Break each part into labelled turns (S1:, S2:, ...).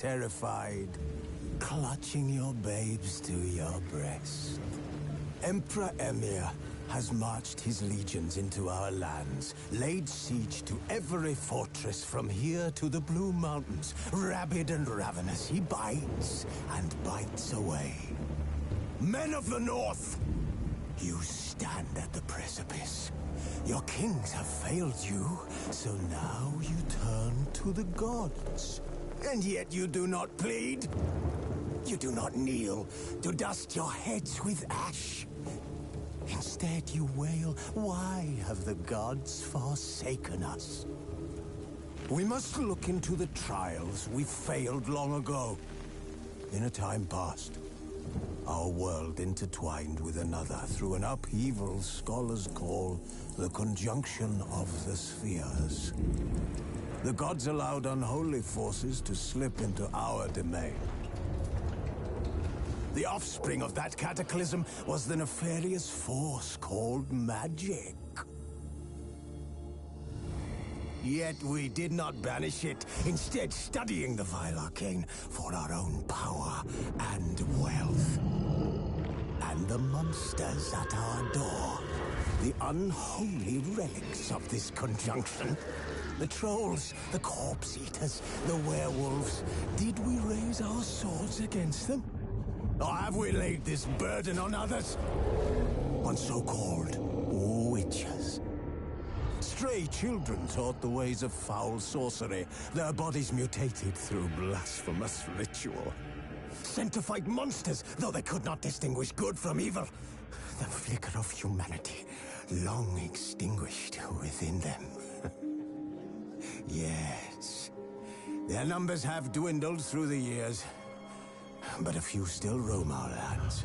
S1: terrified, clutching your babes to your breast. Emperor Emir has marched his legions into our lands, laid siege to every fortress from here to the Blue Mountains. Rabid and ravenous, he bites and bites away. Men of the North, you stand at the precipice. Your kings have failed you, so now you turn to the gods. And yet you do not plead. You do not kneel to dust your heads with ash. Instead you wail, why have the gods forsaken us? We must look into the trials we failed long ago. In a time past, our world intertwined with another through an upheaval scholars call the conjunction of the spheres. The gods allowed unholy forces to slip into our domain. The offspring of that cataclysm was the nefarious force called magic. Yet we did not banish it, instead studying the vile arcane for our own power and wealth. And the monsters at our door, the unholy relics of this conjunction. The trolls, the corpse eaters, the werewolves. Did we raise our swords against them? Or have we laid this burden on others? On so-called witches. Stray children taught the ways of foul sorcery, their bodies mutated through blasphemous ritual. Sent to fight monsters, though they could not distinguish good from evil. The flicker of humanity, long extinguished within them. Yes, their numbers have dwindled through the years. But a few still roam our lands,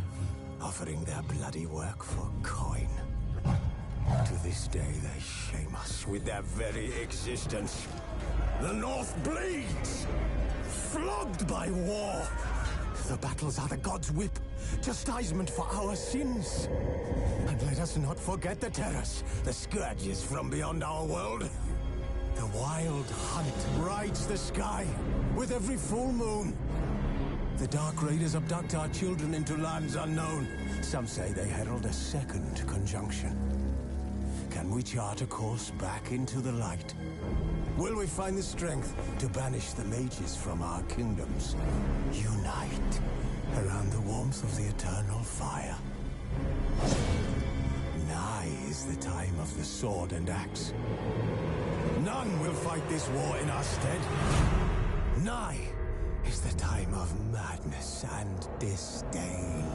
S1: offering their bloody work for coin. To this day, they shame us with their very existence. The North bleeds, flogged by war. The battles are the gods' whip, chastisement for our sins. And let us not forget the terrors, the scourges from beyond our world. The wild hunt rides the sky with every full moon. The Dark Raiders abduct our children into lands unknown. Some say they herald a second conjunction. Can we chart a course back into the light? Will we find the strength to banish the mages from our kingdoms? Unite around the warmth of the eternal fire. Nigh is the time of the sword and axe. None will fight this war in our stead. Nigh is the time of madness and disdain.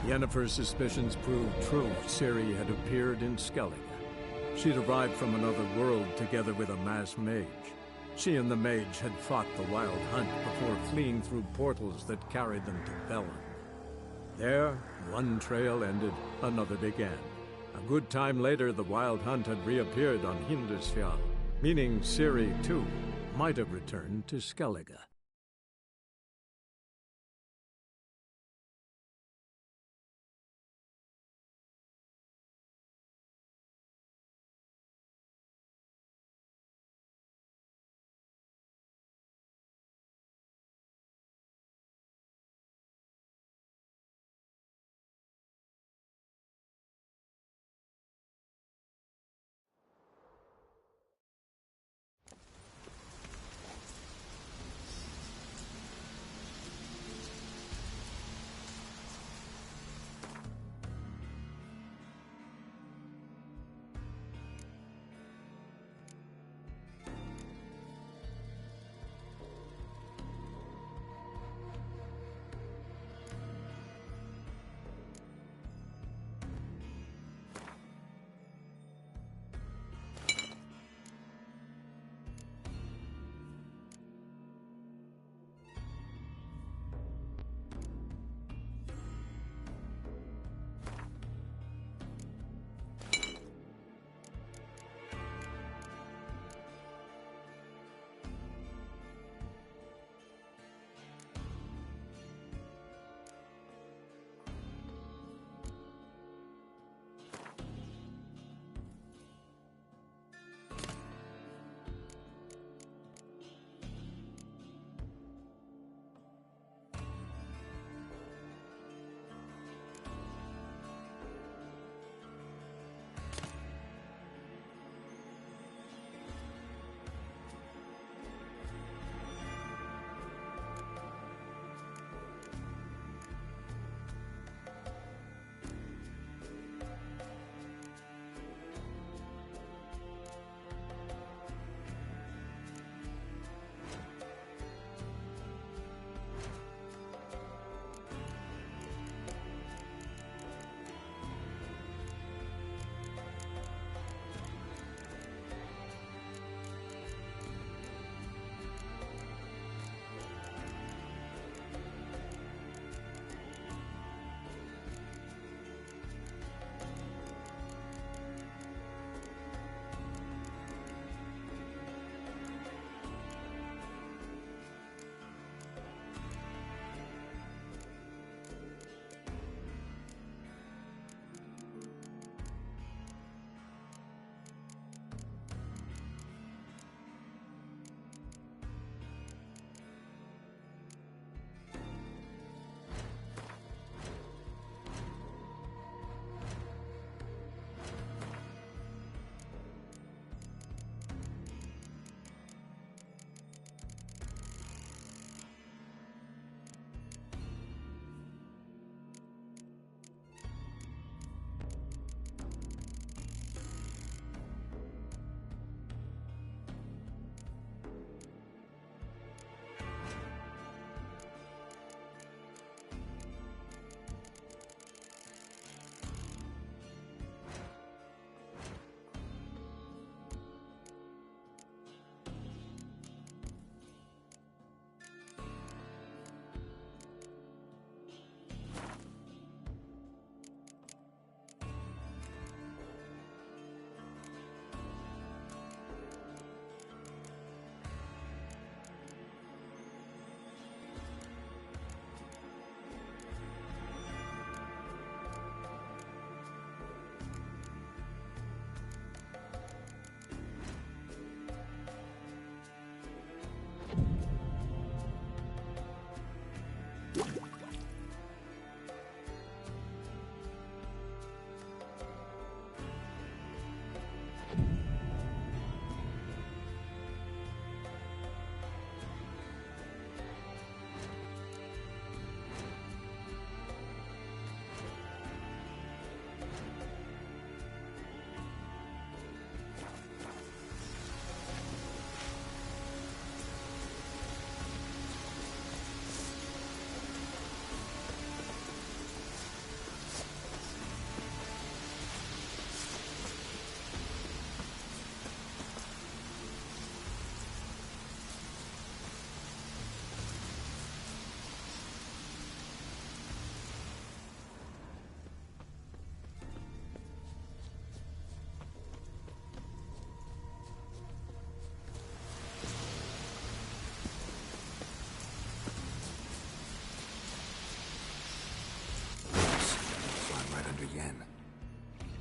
S2: Yennefer's suspicions proved true. Ciri had appeared in Skellige. She'd arrived from another world together with a masked mage. She and the mage had fought the Wild Hunt before fleeing through portals that carried them to Velen. There, one trail ended, another began. A good time later, the Wild Hunt had reappeared on Hindisfjall, meaning Ciri, too, might have returned to Skellige.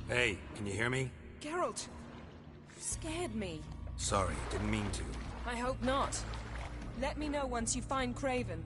S3: Hey, can you hear me?
S4: Geralt! You scared me.
S3: Sorry, didn't mean to.
S4: I hope not. Let me know once you find Craven.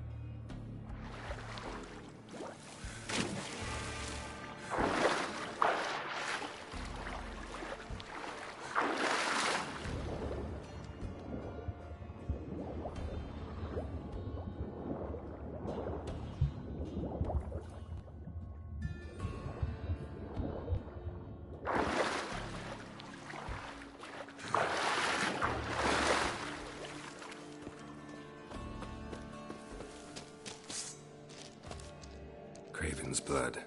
S3: Craven's blood.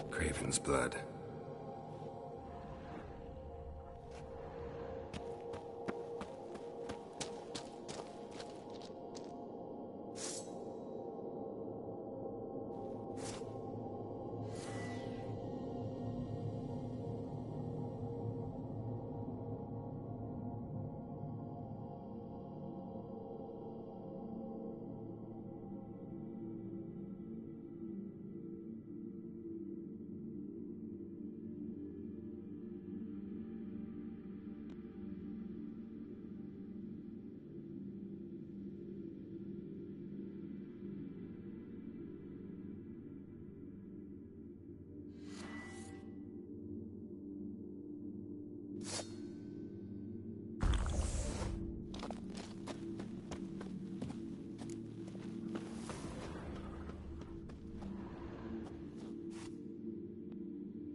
S3: Craven's blood.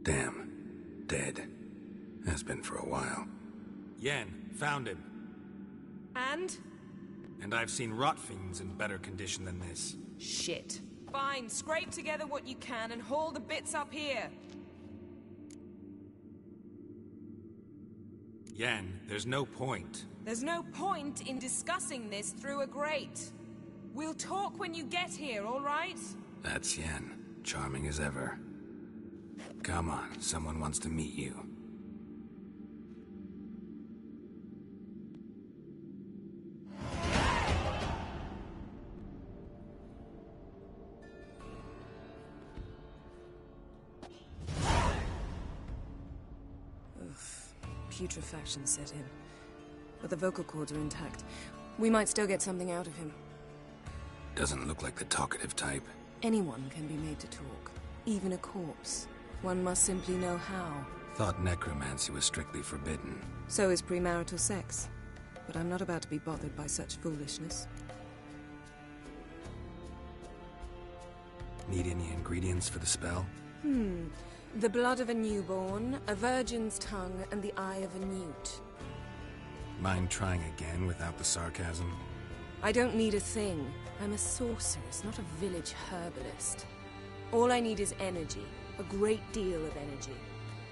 S3: Damn. Dead. Has been for a while. Yen, found him.
S4: And?
S3: And I've seen rot fiends in better condition than this.
S4: Shit. Fine, scrape together what you can and haul the bits up here.
S3: Yen, there's no point.
S4: There's no point in discussing this through a grate. We'll talk when you get here, all right?
S3: That's Yen. Charming as ever. Come on, someone wants to meet you.
S4: Putrefaction set in. But the vocal cords are intact. We might still get something out of him.
S3: Doesn't look like the talkative type.
S4: Anyone can be made to talk. Even a corpse. One must simply know how.
S3: Thought necromancy was strictly forbidden.
S4: So is premarital sex. But I'm not about to be bothered by such foolishness.
S3: Need any ingredients for the spell?
S4: The blood of a newborn, a virgin's tongue, and the eye of a newt.
S3: Mind trying again without the sarcasm?
S4: I don't need a thing. I'm a sorceress, not a village herbalist. All I need is energy. A great deal of energy.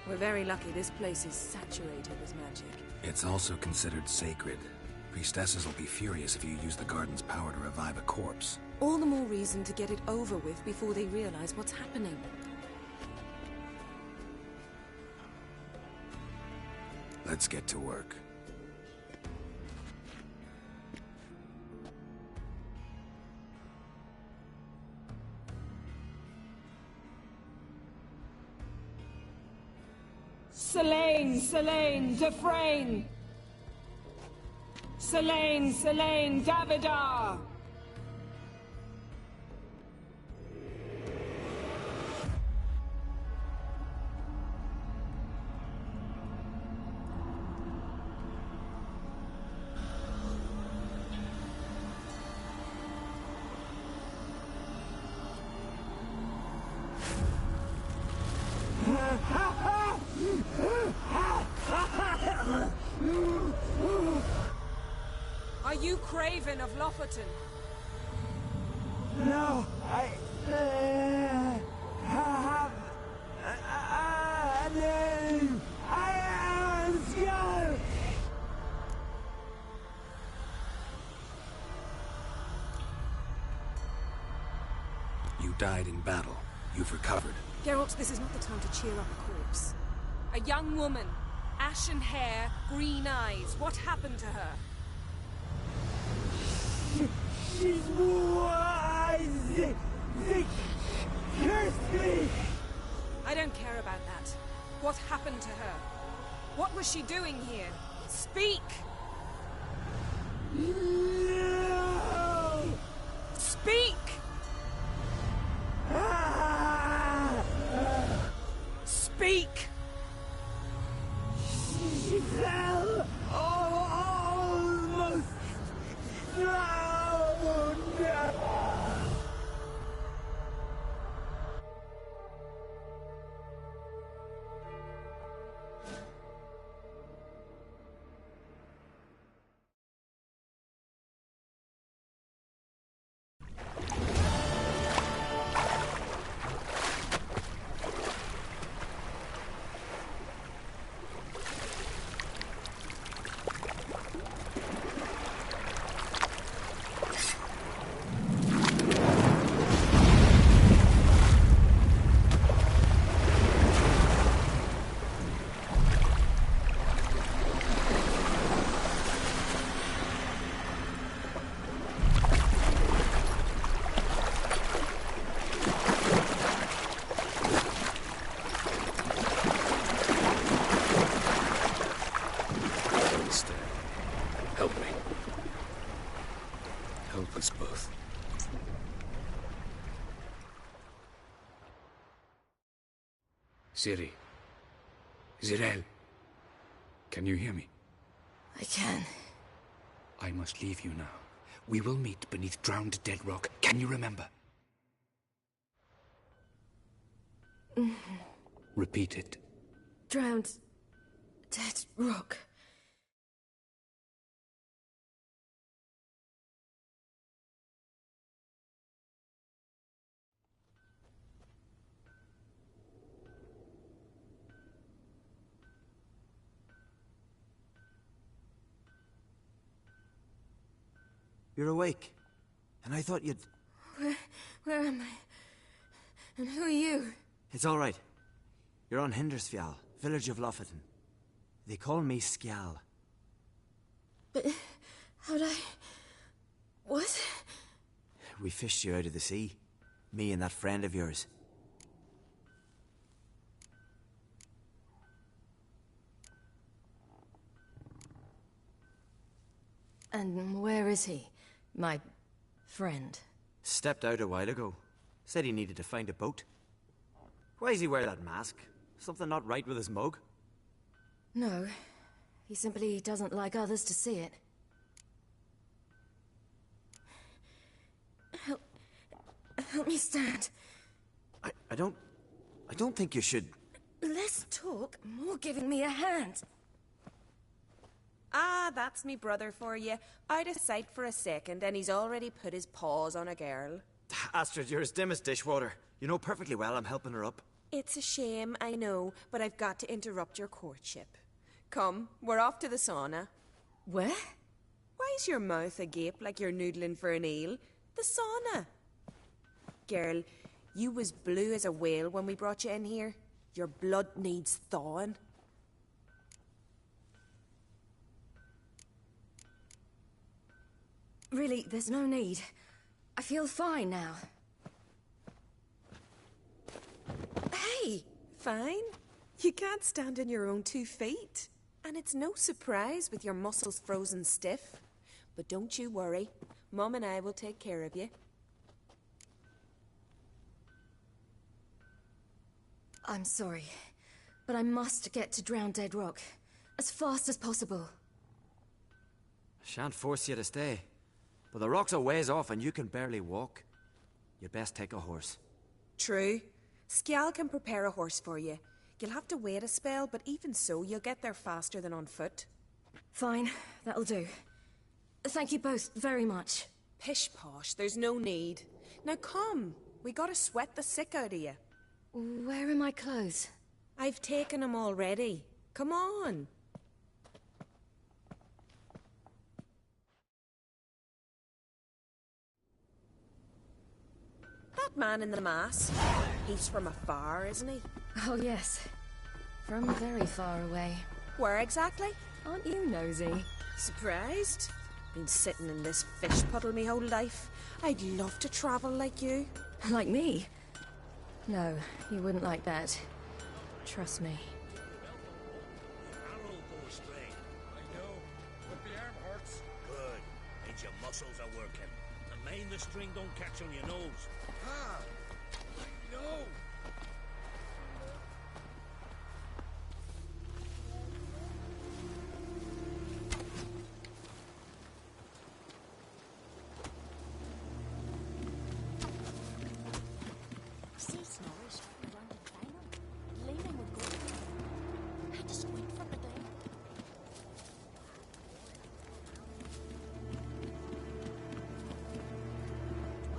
S4: We're very lucky this place is saturated with magic.
S3: It's also considered sacred. Priestesses will be furious if you use the garden's power to revive a corpse.
S4: All the more reason to get it over with before they realize what's happening.
S3: Let's get to work.
S4: Selene, Selene, Dufresne! Selene, Selene, Davidar! Are you Craven of Lofoten?
S1: No, I have a name. I am Skull.
S3: You died in battle. You've recovered.
S4: Geralt, this is not the time to cheer up a corpse. A young woman. Ashen hair, green eyes. What happened to her?
S1: She was... They cursed me!
S4: I don't care about that. What happened to her? What was she doing here? Speak!
S1: No!
S4: Speak! Speak!
S1: She fell almost drowned!
S3: Help me. Help us both. Ciri. Zirael. Can you hear me?
S4: I can.
S3: I must leave you now. We will meet beneath drowned dead rock. Can you remember? Repeat it.
S4: Drowned... dead rock.
S5: You're awake. And I thought you'd...
S4: Where am I? And who are you?
S5: It's all right. You're on Hindersfjall, village of Lofoten. They call me Skjal.
S4: But... how'd I... what?
S5: We fished you out of the sea. Me and that friend of yours.
S4: And where is he? My... friend?
S5: Stepped out a while ago. Said he needed to find a boat. Why does he wear that mask? Something not right with his mug?
S4: No. He simply doesn't like others to see it. Help me stand.
S5: I don't think you should...
S4: Less talk, more giving me a hand.
S6: Ah, that's me brother for you. Out of sight for a second, and he's already put his paws on a girl.
S5: Astrid, you're as dim as dishwater. You know perfectly well I'm helping her up.
S6: It's a shame, I know, but I've got to interrupt your courtship. Come, we're off to the sauna.
S4: Where?
S6: Why is your mouth agape like you're noodling for an eel? The sauna. Girl, you was blue as a whale when we brought you in here. Your blood needs thawing.
S4: Really, there's no need. I feel fine now.
S6: Hey, fine. You can't stand on your own 2 feet. And it's no surprise with your muscles frozen stiff. But don't you worry. Mum and I will take care of you.
S4: I'm sorry, but I must get to Drowned Dead Rock. As fast as possible.
S5: Shan't force you to stay. But the rock's a ways off and you can barely walk. You'd best take a horse.
S6: True. Skjal can prepare a horse for you. You'll have to wait a spell, but even so, you'll get there faster than on foot.
S4: Fine, that'll do. Thank you both very much.
S6: Pish posh, there's no need. Now come, we gotta sweat the sick out of you.
S4: Where are my clothes?
S6: I've taken them already. Come on. That man in the mask, he's from afar, isn't he?
S4: Oh yes.
S7: From very far away.
S6: Where exactly?
S7: Aren't you nosy?
S6: Surprised? Been sitting in this fish puddle me whole life. I'd love to travel like you.
S7: Like me? No, you wouldn't like that. Trust me.
S8: Arrow go astray. I know, but the arm hurts. Good. Means your muscles are working. And mind the string don't catch on your nose. Ah! I know!
S9: See Snorri's around the final. Leaving would go. I just wait for the day.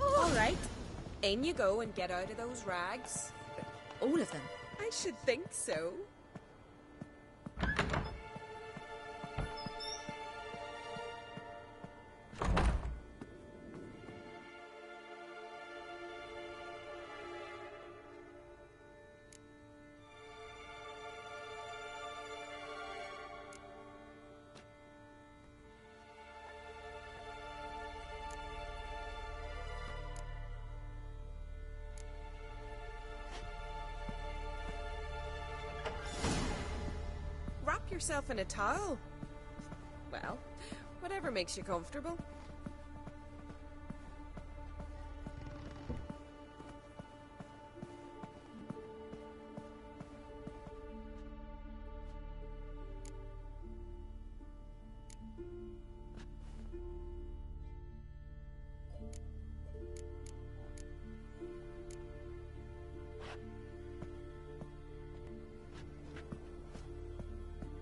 S6: All right. In you go and get out of those rags.
S7: All of them?
S6: I should think so. Wrap yourself in a towel. Well, whatever makes you comfortable.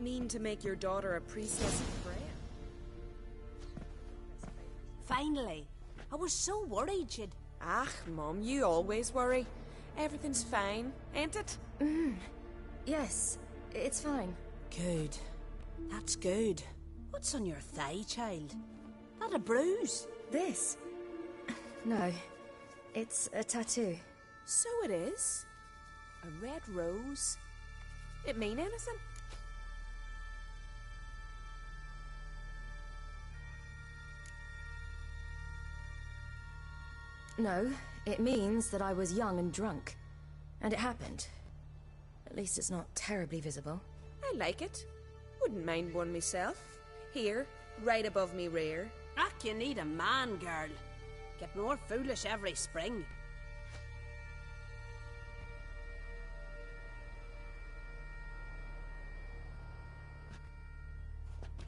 S6: Mean to make your daughter a priestess of Freya?
S9: Finally. I was so worried you'd...
S6: Ah, Mum, you always worry. Everything's fine, ain't it?
S7: Yes, it's fine.
S9: Good. That's good. What's on your thigh, child? That a bruise?
S7: This? No, it's a tattoo.
S6: So it is. A red rose. It mean anything?
S7: No, it means that I was young and drunk. And it happened. At least it's not terribly visible.
S6: I like it. Wouldn't mind one myself. Here, right above me rear.
S9: Ach, you need a man, girl. Get more foolish every spring.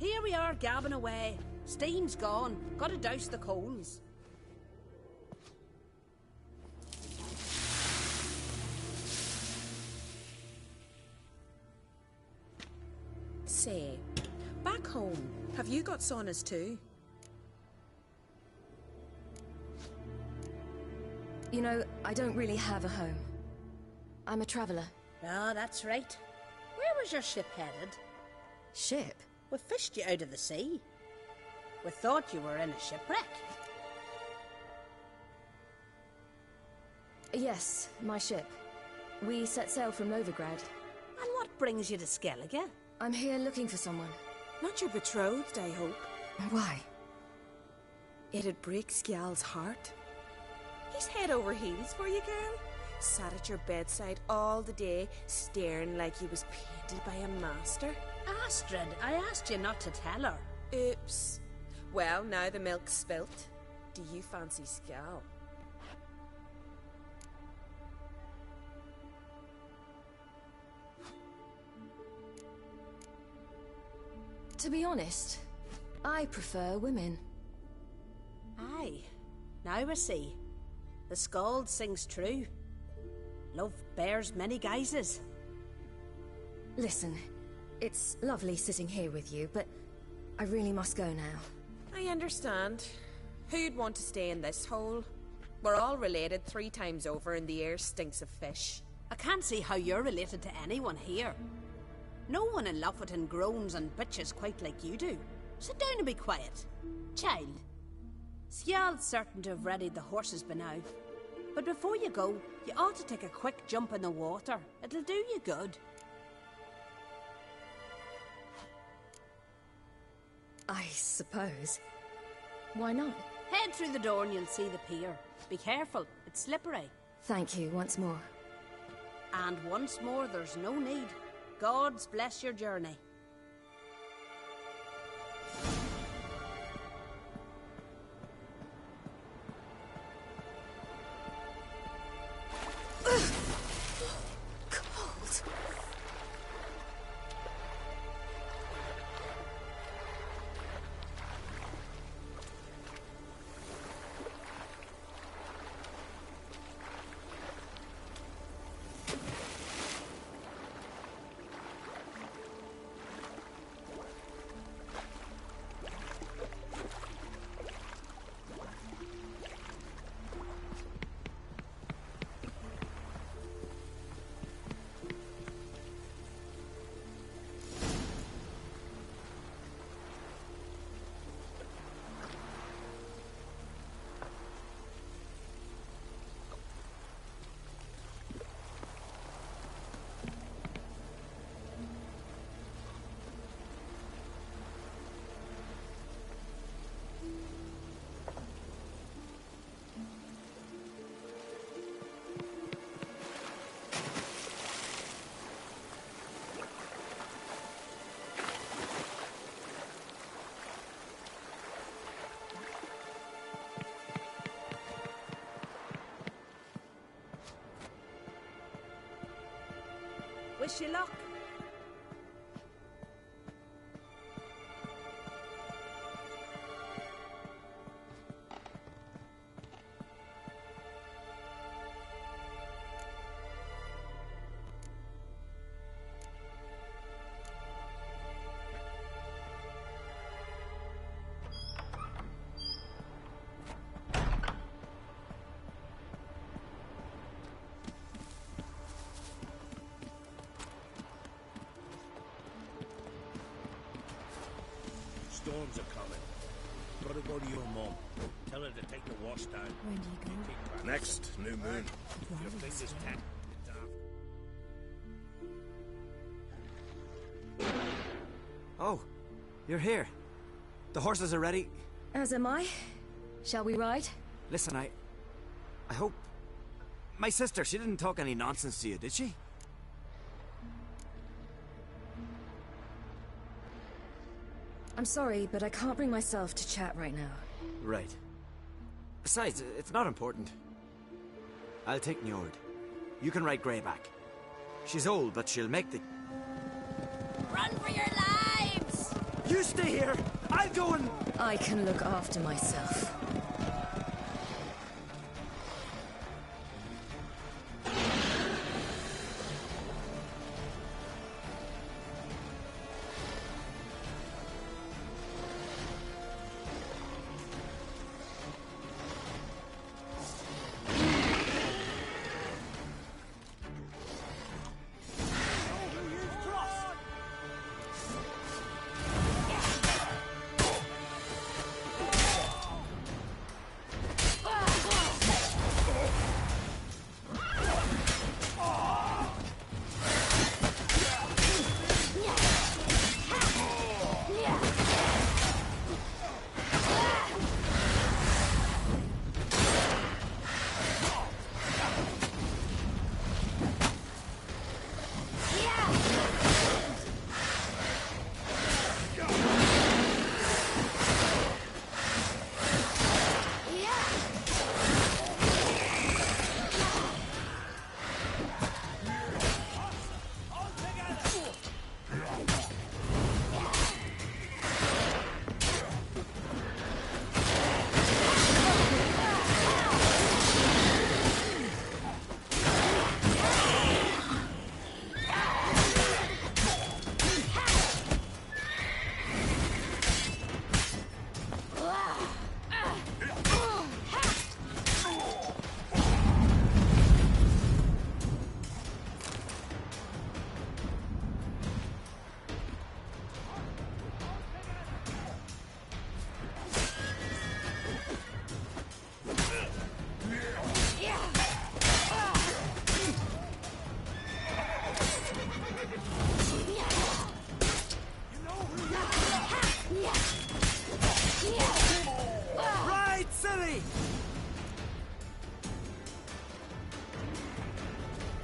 S9: Here we are, gabbing away. Steam's gone. Gotta douse the coals.
S6: Say, back home, have you got saunas too?
S7: You know, I don't really have a home. I'm a traveller.
S9: Ah, that's right. Where was your ship headed?
S7: Ship?
S9: We fished you out of the sea. We thought you were in a shipwreck.
S7: Yes, my ship. We set sail from Novigrad.
S9: And what brings you to Skellige?
S7: I'm here looking for someone.
S6: Not your betrothed, I hope.
S7: Why?
S6: It'd break Skjal's heart. He's head over heels for you, girl. Sat at your bedside all the day, staring like he was painted by a master.
S9: Astrid, I asked you not to tell her.
S6: Oops. Well, now the milk's spilt. Do you fancy Skjal?
S7: To be honest, I prefer women.
S9: Aye. Now I see. The Skald sings true. Love bears many guises.
S7: Listen, it's lovely sitting here with you, but I really must go now.
S6: I understand. Who'd want to stay in this hole? We're all related 3 times over and the air stinks of fish.
S9: I can't see how you're related to anyone here. No one in Lofoten groans and bitches quite like you do. Sit down and be quiet. Child, Skjald's certain to have readied the horses by now. But before you go, you ought to take a quick jump in the water. It'll do you good.
S7: I suppose. Why not?
S9: Head through the door and you'll see the pier. Be careful, it's slippery.
S7: Thank you once more.
S9: And once more, there's no need. Gods bless your journey.
S7: Cold.
S9: Wish you luck.
S8: Storms are coming. Gotta go to your mum. Tell her to take the wash down.
S4: When do you go?
S8: Next, new moon. Your fingers tapped.
S5: Oh, you're here. The horses are ready.
S7: As am I. Shall we ride?
S5: Listen, I hope... My sister, she didn't talk any nonsense to you, did she?
S7: I'm sorry, but I can't bring myself to chat right now.
S5: Right. Besides, it's not important. I'll take Njord. You can ride Greyback. She's old, but she'll make the...
S9: Run for your lives!
S5: You stay here! I'll go and...
S7: I can look after myself.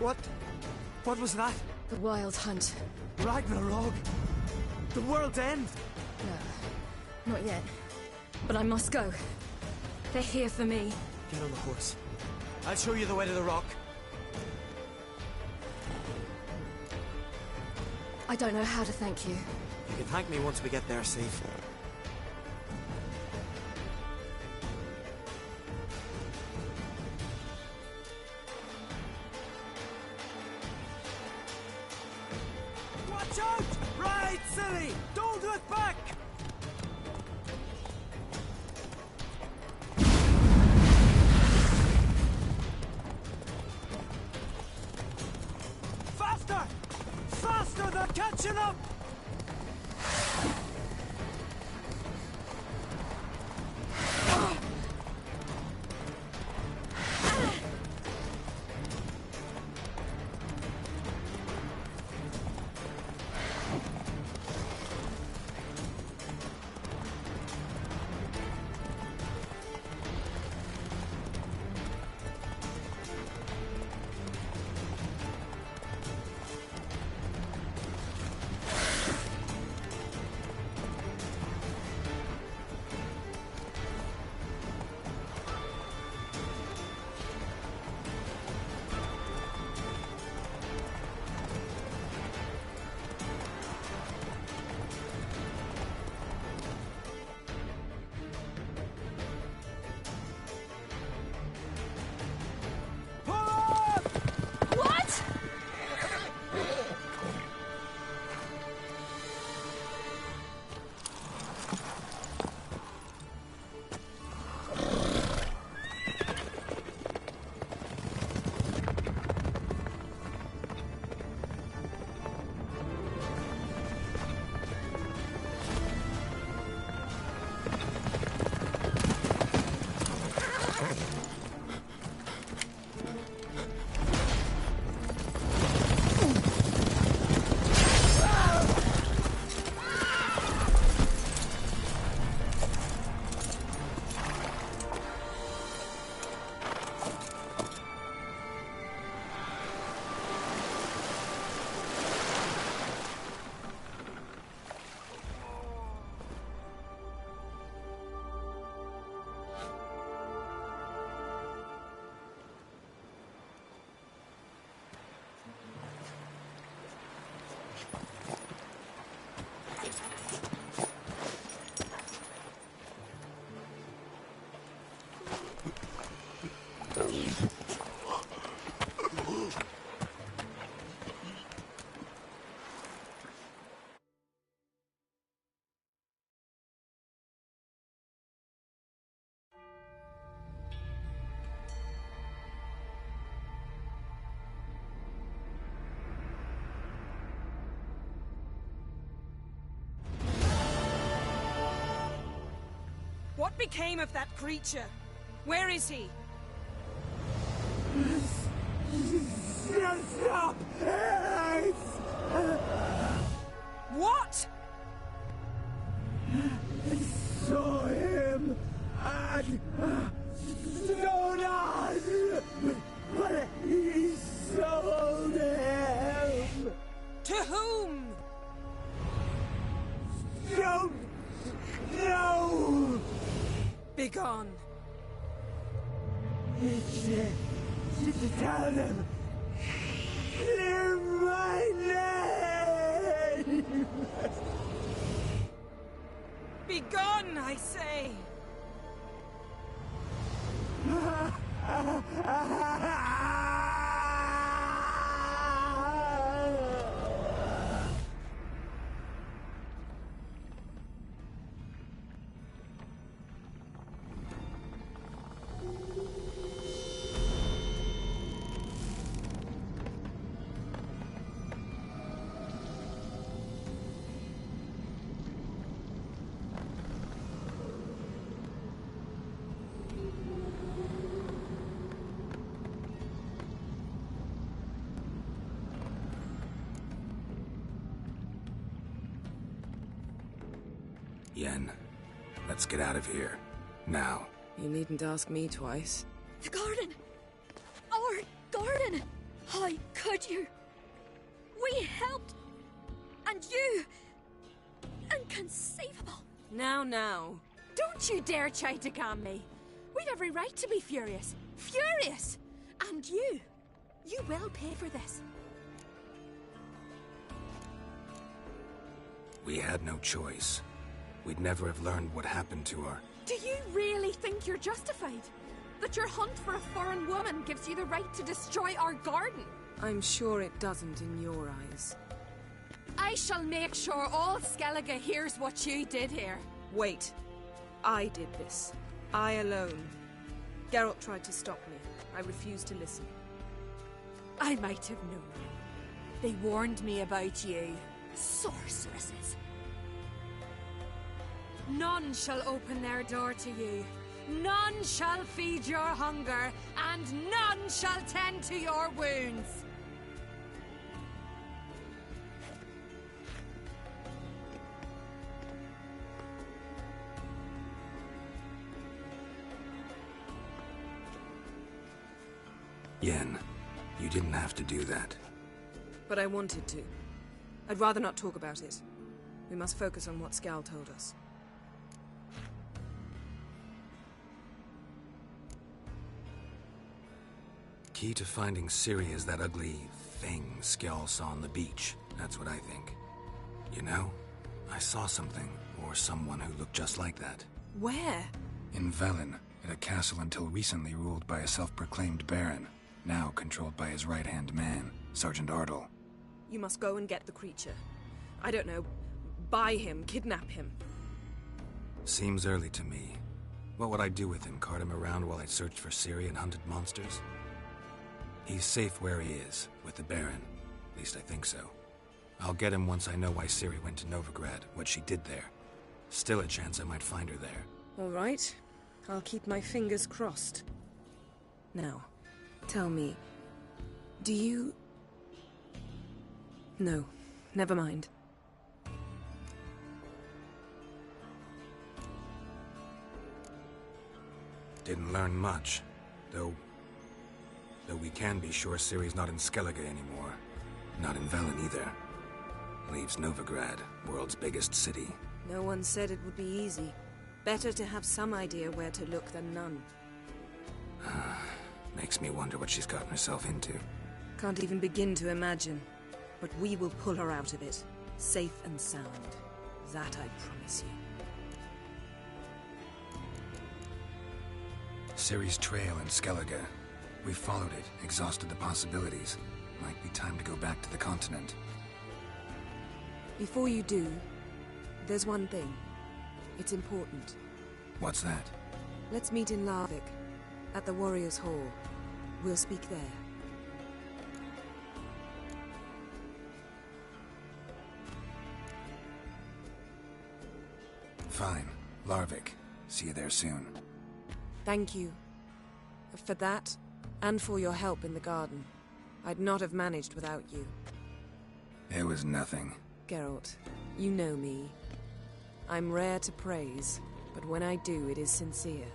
S5: What was that?
S7: The Wild Hunt.
S5: Ragnarok? The world's end?
S7: No, not yet. But I must go. They're here for me.
S5: Get on the horse. I'll show you the way to the rock.
S7: I don't know how to thank you.
S5: You can thank me once we get there safe. Watch out! Right, silly! Don't look back! Faster! Faster! They're catching up!
S6: What became of that creature? Where is he?
S1: Stop!
S6: What?
S1: I saw him at Stonas, but he sold him.
S6: To whom?
S1: Don't know.
S6: Begone.
S1: Just tell them. Clear my name.
S6: Begone, I say!
S3: Yen, let's get out of here. Now.
S6: You needn't ask me twice.
S7: The garden! Our garden! How could you? We helped. And you... Inconceivable.
S4: Now.
S7: Don't you dare try to calm me. We've every right to be furious. Furious! And you will pay for this.
S3: We had no choice. We'd never have learned what happened to her.
S7: Do you really think you're justified? That your hunt for a foreign woman gives you the right to destroy our garden?
S4: I'm sure it doesn't in your eyes.
S7: I shall make sure all Skellige hears what you did here.
S4: Wait. I did this. I alone. Geralt tried to stop me. I refused to listen.
S7: I might have known. They warned me about you. Sorceresses. None shall open their door to you. None shall feed your hunger, and none shall tend to your wounds.
S3: Yen, you didn't have to do that.
S4: But I wanted to. I'd rather not talk about it. We must focus on what Scal told us.
S3: Key to finding Ciri is that ugly thing Skjall saw on the beach. That's what I think. You know, I saw something, or someone who looked just like that.
S4: Where?
S3: In Velen, at a castle until recently ruled by a self-proclaimed baron, now controlled by his right-hand man, Sergeant Ardle.
S4: You must go and get the creature. I don't know, buy him, kidnap him.
S3: Seems early to me. What would I do with him? Cart him around while I searched for Ciri and hunted monsters? He's safe where he is, with the Baron. At least I think so. I'll get him once I know why Ciri went to Novigrad, what she did there. Still a chance I might find her there.
S4: All right. I'll keep my fingers crossed. Now, tell me, do you... No, never mind.
S3: Didn't learn much, though we can be sure Ciri's not in Skellige anymore. Not in Velen either. Leaves Novigrad, world's biggest city.
S4: No one said it would be easy. Better to have some idea where to look than none.
S3: Makes me wonder what she's gotten herself into.
S4: Can't even begin to imagine. But we will pull her out of it. Safe and sound. That I promise you.
S3: Ciri's trail in Skellige. We followed it, exhausted the possibilities. Might be time to go back to the continent.
S4: Before you do, there's one thing. It's important.
S3: What's that?
S4: Let's meet in Larvik, at the Warriors' Hall. We'll speak there.
S3: Fine. Larvik. See you there soon.
S4: Thank you. For that, and for your help in the garden. I'd not have managed without you.
S3: It was nothing.
S4: Geralt, you know me. I'm rare to praise, but when I do, it is sincere.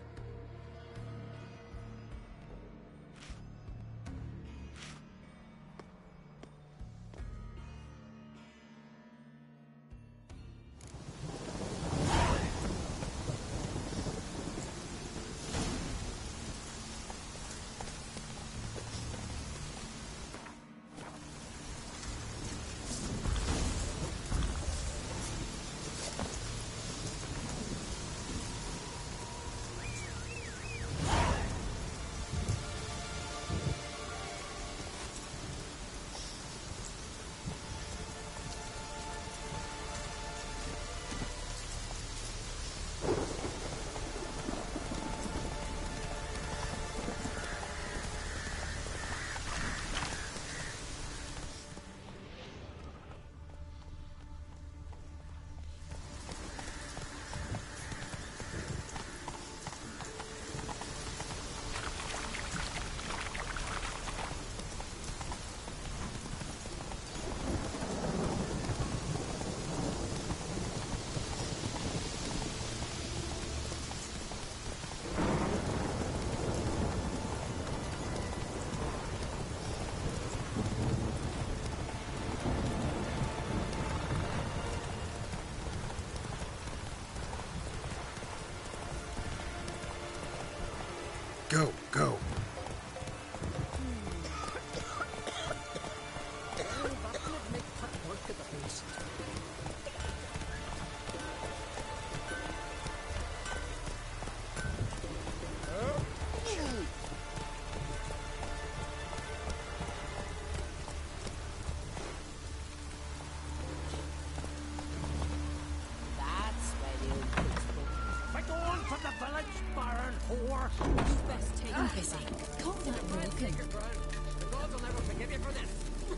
S3: Go, go.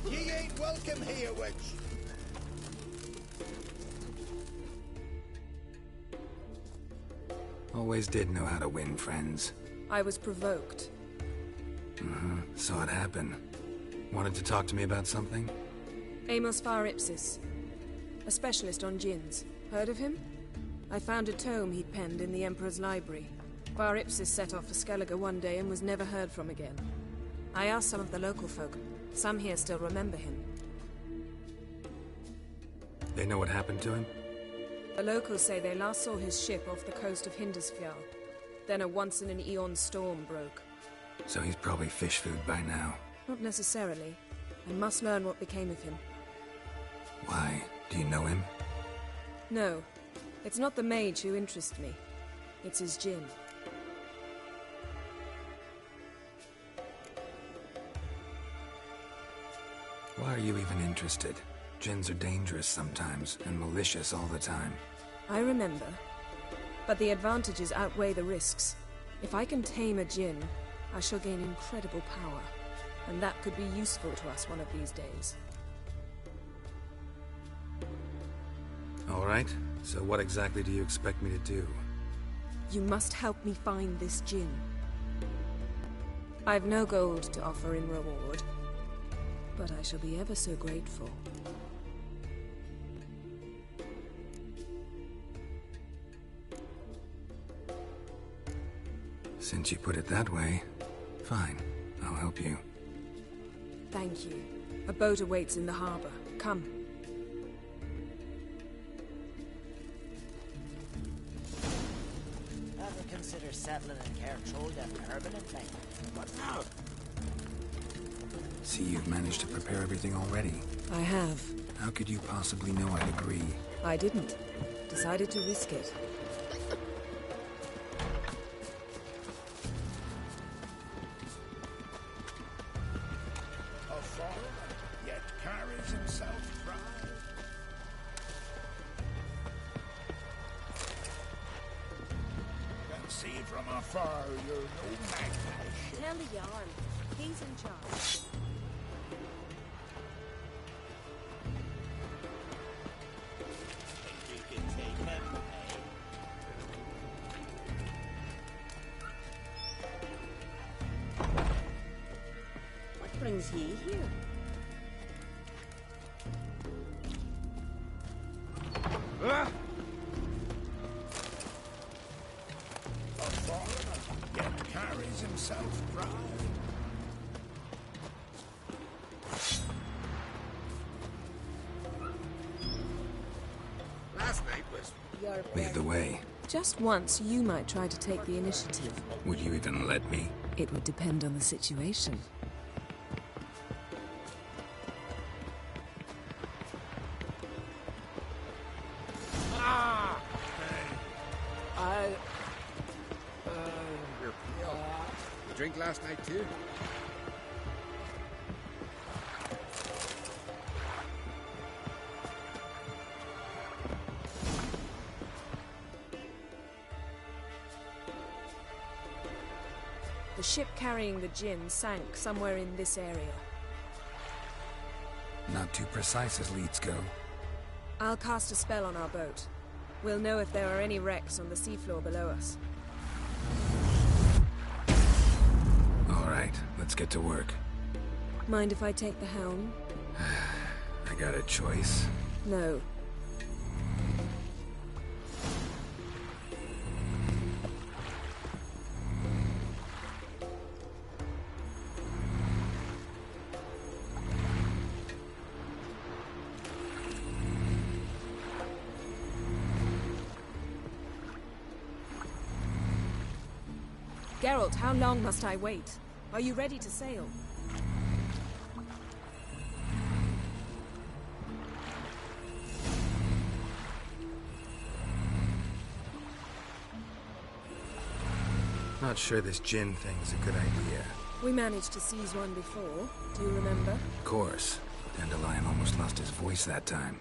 S8: Ye ain't welcome here, witch.
S3: Always did know how to win friends.
S4: I was provoked.
S3: Saw it happen. Wanted to talk to me about something?
S4: Amos Far Ipsis. A specialist on djinns. Heard of him? I found a tome he'd penned in the Emperor's library. Far Ipsis set off for Skellige one day and was never heard from again. I asked some of the local folk. Some here still remember him.
S3: They know what happened to him?
S4: The locals say they last saw his ship off the coast of Hindisfjall. Then a once-in-an-eon storm broke.
S3: So he's probably fish food by now.
S4: Not necessarily. I must learn what became of him.
S3: Why? Do you know him?
S4: No. It's not the mage who interests me. It's his djinn.
S3: Why are you even interested? Djinns are dangerous sometimes, and malicious all the time.
S4: I remember. But the advantages outweigh the risks. If I can tame a djinn, I shall gain incredible power. And that could be useful to us one of these days.
S3: All right. So what exactly do you expect me to do?
S4: You must help me find this djinn. I've no gold to offer in reward, but I shall be ever so grateful.
S3: Since you put it that way, fine. I'll help you.
S4: Thank you. A boat awaits in the harbor. Come.
S10: Ever consider settling in Cairtrolda permanently? What now?
S3: See, you've managed to prepare everything already.
S4: I have.
S3: How could you possibly know I'd agree?
S4: I didn't. Decided to risk it.
S8: A foreigner, yet carries himself proud. Can see from afar you're no magnet.
S9: Tell the yarn. He's in charge.
S8: You can take him, eh?
S9: What brings ye here?
S8: A foreigner, yet carries himself proud. Last night was...
S3: Lead the way.
S4: Just once, you might try to take the initiative.
S3: Would you even let me?
S4: It would depend on the situation.
S8: You drink last night too?
S4: The ship carrying the djinn sank somewhere in this area.
S3: Not too precise as leads go.
S4: I'll cast a spell on our boat. We'll know if there are any wrecks on the seafloor below us.
S3: All right, let's get to work.
S4: Mind if I take the helm?
S3: I got a choice.
S4: No.
S6: Geralt, how long must I wait? Are you ready to sail?
S3: Not sure this Jinn thing's a good idea.
S6: We managed to seize one before. Do you remember?
S3: Of course. Dandelion almost lost his voice that time.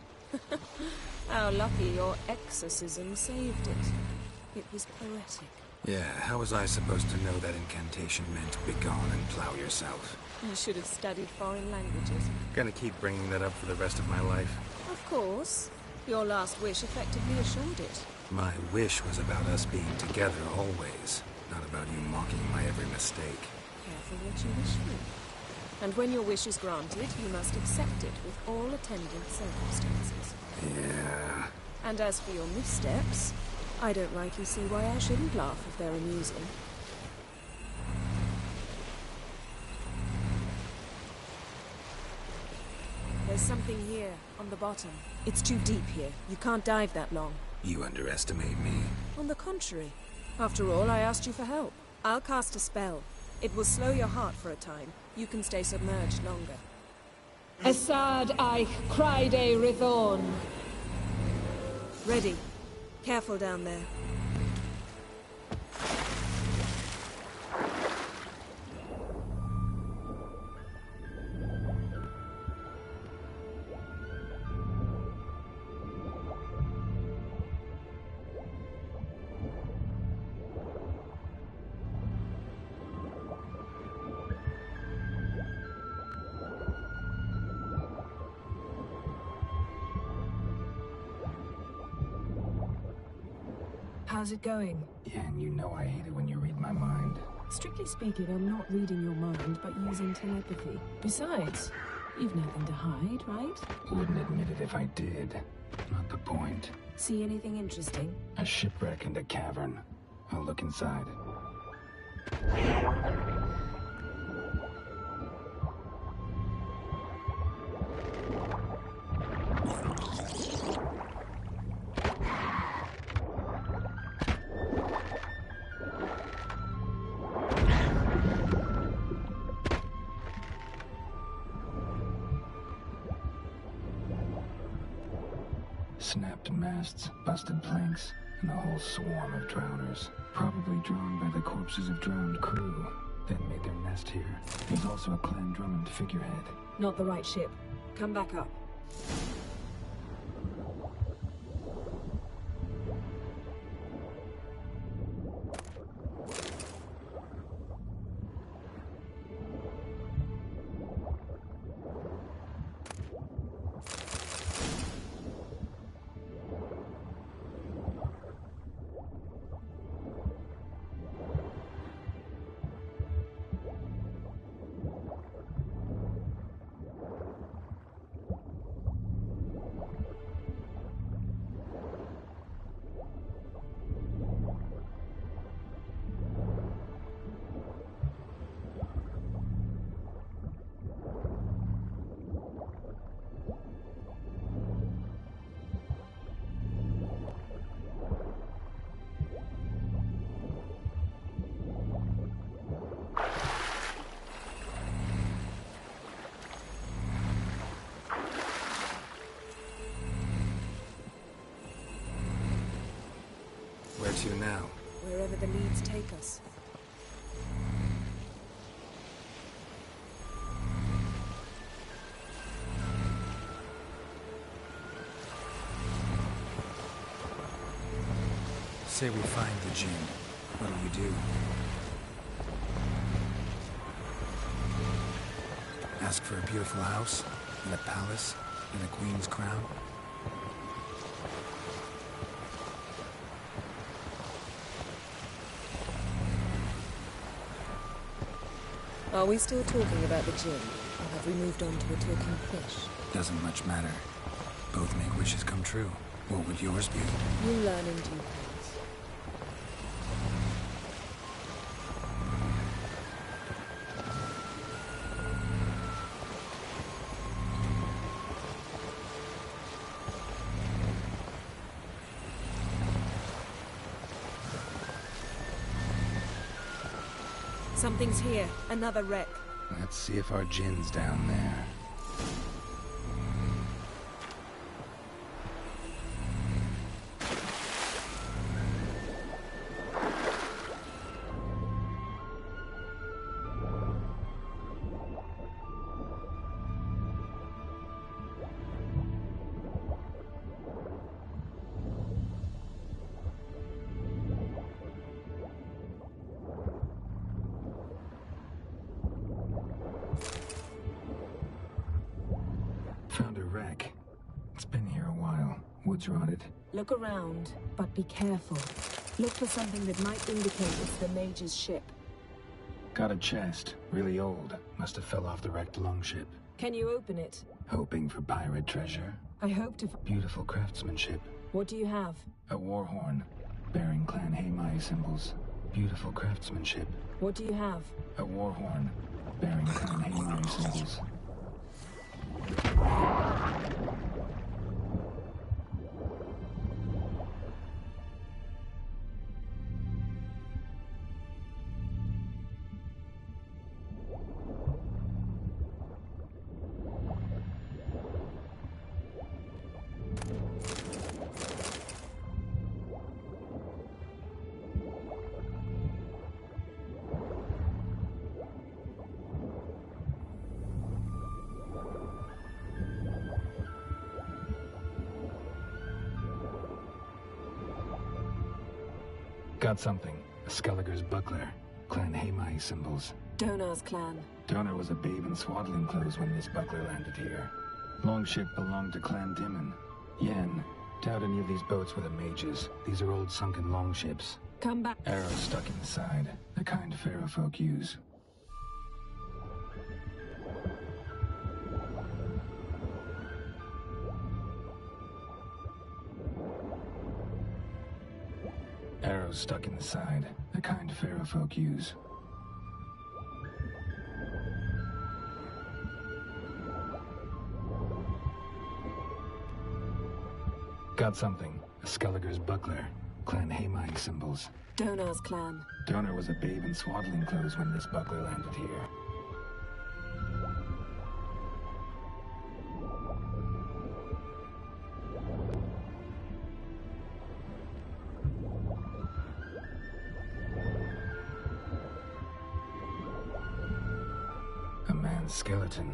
S6: How lucky your exorcism saved it. It was poetic.
S3: Yeah, how was I supposed to know that incantation meant begone and plow yourself?
S6: You should have studied foreign languages.
S3: Gonna keep bringing that up for the rest of my life?
S6: Of course. Your last wish effectively assured it.
S3: My wish was about us being together always, not about you mocking my every mistake.
S6: Careful what you wish for. And when your wish is granted, you must accept it with all attendant circumstances.
S3: Yeah.
S6: And as for your missteps, I don't rightly see why I shouldn't laugh if they're amusing. There's something here, on the bottom. It's too deep here. You can't dive that long.
S3: You underestimate me.
S6: On the contrary. After all, I asked you for help. I'll cast a spell. It will slow your heart for a time. You can stay submerged longer.
S11: Assad Eich Cryde Rithorn.
S6: Ready. Careful down there.
S11: How's it going?
S3: Yeah, and you know I hate it when you read my mind.
S11: Strictly speaking, I'm not reading your mind, but using telepathy. Besides, you've nothing to hide, right?
S3: Wouldn't admit it if I did. Not the point.
S11: See anything interesting?
S3: A shipwreck and a cavern. I'll look inside. Snapped masts, busted planks, and a whole swarm of drowners. Probably drawn by the corpses of drowned crew. Then made their nest here. There's also a Clan Drummond figurehead.
S11: Not the right ship. Come back up.
S3: Where to now?
S6: Wherever the leads take us.
S3: Say we find the Jinn. What'll you do? Ask for a beautiful house, and a palace, and a queen's crown?
S6: Are we still talking about the Jinn, or have we moved on to a talking fish?
S3: Doesn't much matter. Both make wishes come true. What would yours be?
S6: You learn in due course. Something's here. Another wreck.
S3: Let's see if our Jin's down there. Found a wreck. It's been here a while. Wood's rotted.
S11: Look around, but be careful. Look for something that might indicate it's the Mage's ship.
S3: Got a chest. Really old. Must have fell off the wrecked longship.
S11: Can you open it?
S3: Hoping for pirate treasure.
S11: I hope to...
S3: Beautiful craftsmanship.
S11: What do you have?
S3: A war horn. Bearing Clan Haemai symbols. Beautiful craftsmanship.
S11: What do you have?
S3: A war horn. Bearing Clan Haemai symbols. Got something. A Skelliger's buckler. Clan Haemai symbols.
S11: Donar's clan.
S3: Donar was a babe in swaddling clothes when this buckler landed here. Longship belonged to Clan Dimon. Yen. Doubt any of these boats were the mages. These are old sunken longships.
S11: Come back.
S3: Arrows stuck in the side. The kind Pharaoh folk use. Arrows stuck in the side. The kind Pharaoh folk use. Got something. A Skelliger's buckler. Clan Haemai symbols.
S11: Donar's clan.
S3: Donar was a babe in swaddling clothes when this buckler landed here. A man's skeleton.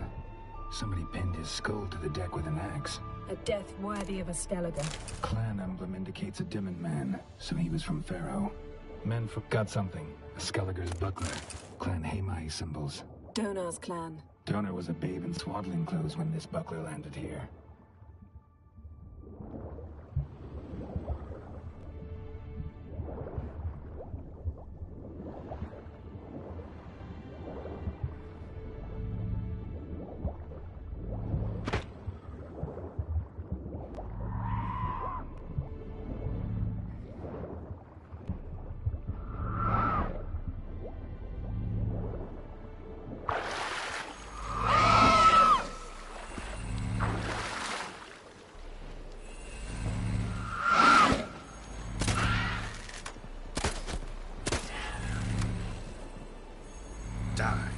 S3: Somebody pinned his skull to the deck with an axe.
S11: A death worthy of a Skelliger.
S3: Clan emblem indicates a Dimon man, so he was from Pharaoh. Men got something. A Skelliger's buckler. Clan Haemai symbols.
S11: Donar's clan.
S3: Donar was a babe in swaddling clothes when this buckler landed here. Die.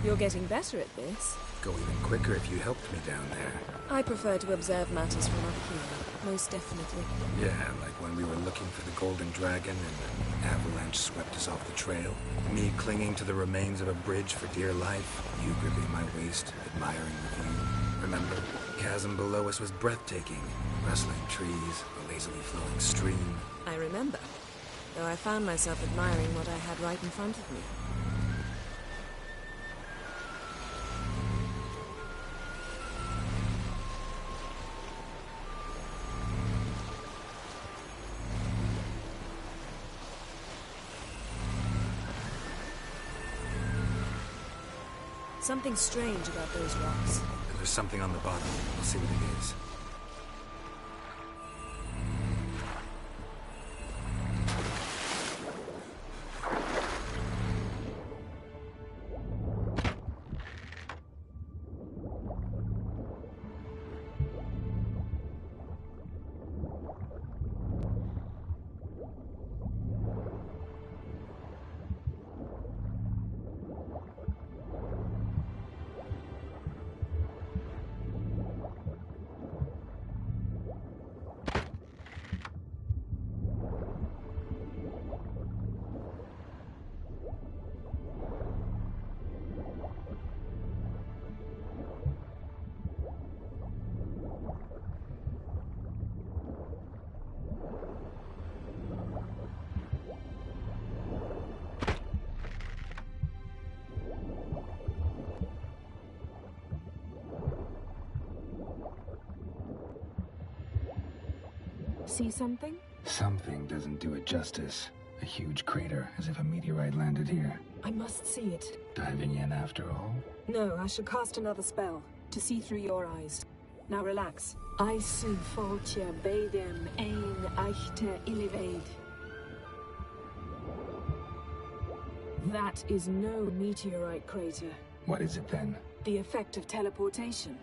S6: You're getting better at this.
S3: Go even quicker if you helped me down there.
S6: I prefer to observe matters from up here, most definitely.
S3: Yeah, like when we were looking for the Golden Dragon and an avalanche swept us off the trail. Me clinging to the remains of a bridge for dear life. You gripping my waist, admiring the view. Remember, the chasm below us was breathtaking. Rustling trees, a lazily flowing stream.
S6: I remember, though I found myself admiring what I had right in front of me.
S4: Something strange about those rocks.
S3: There's something on the bottom. We'll see what it is.
S11: See something?
S3: Something doesn't do it justice. A huge crater, as if a meteorite landed here.
S11: I must see it.
S3: Diving in after all?
S11: No, I shall cast another spell, to see through your eyes. Now relax. Isu foltja beidem ein eichte ilivaid. That is no meteorite crater.
S3: What is it then?
S11: The effect of teleportation.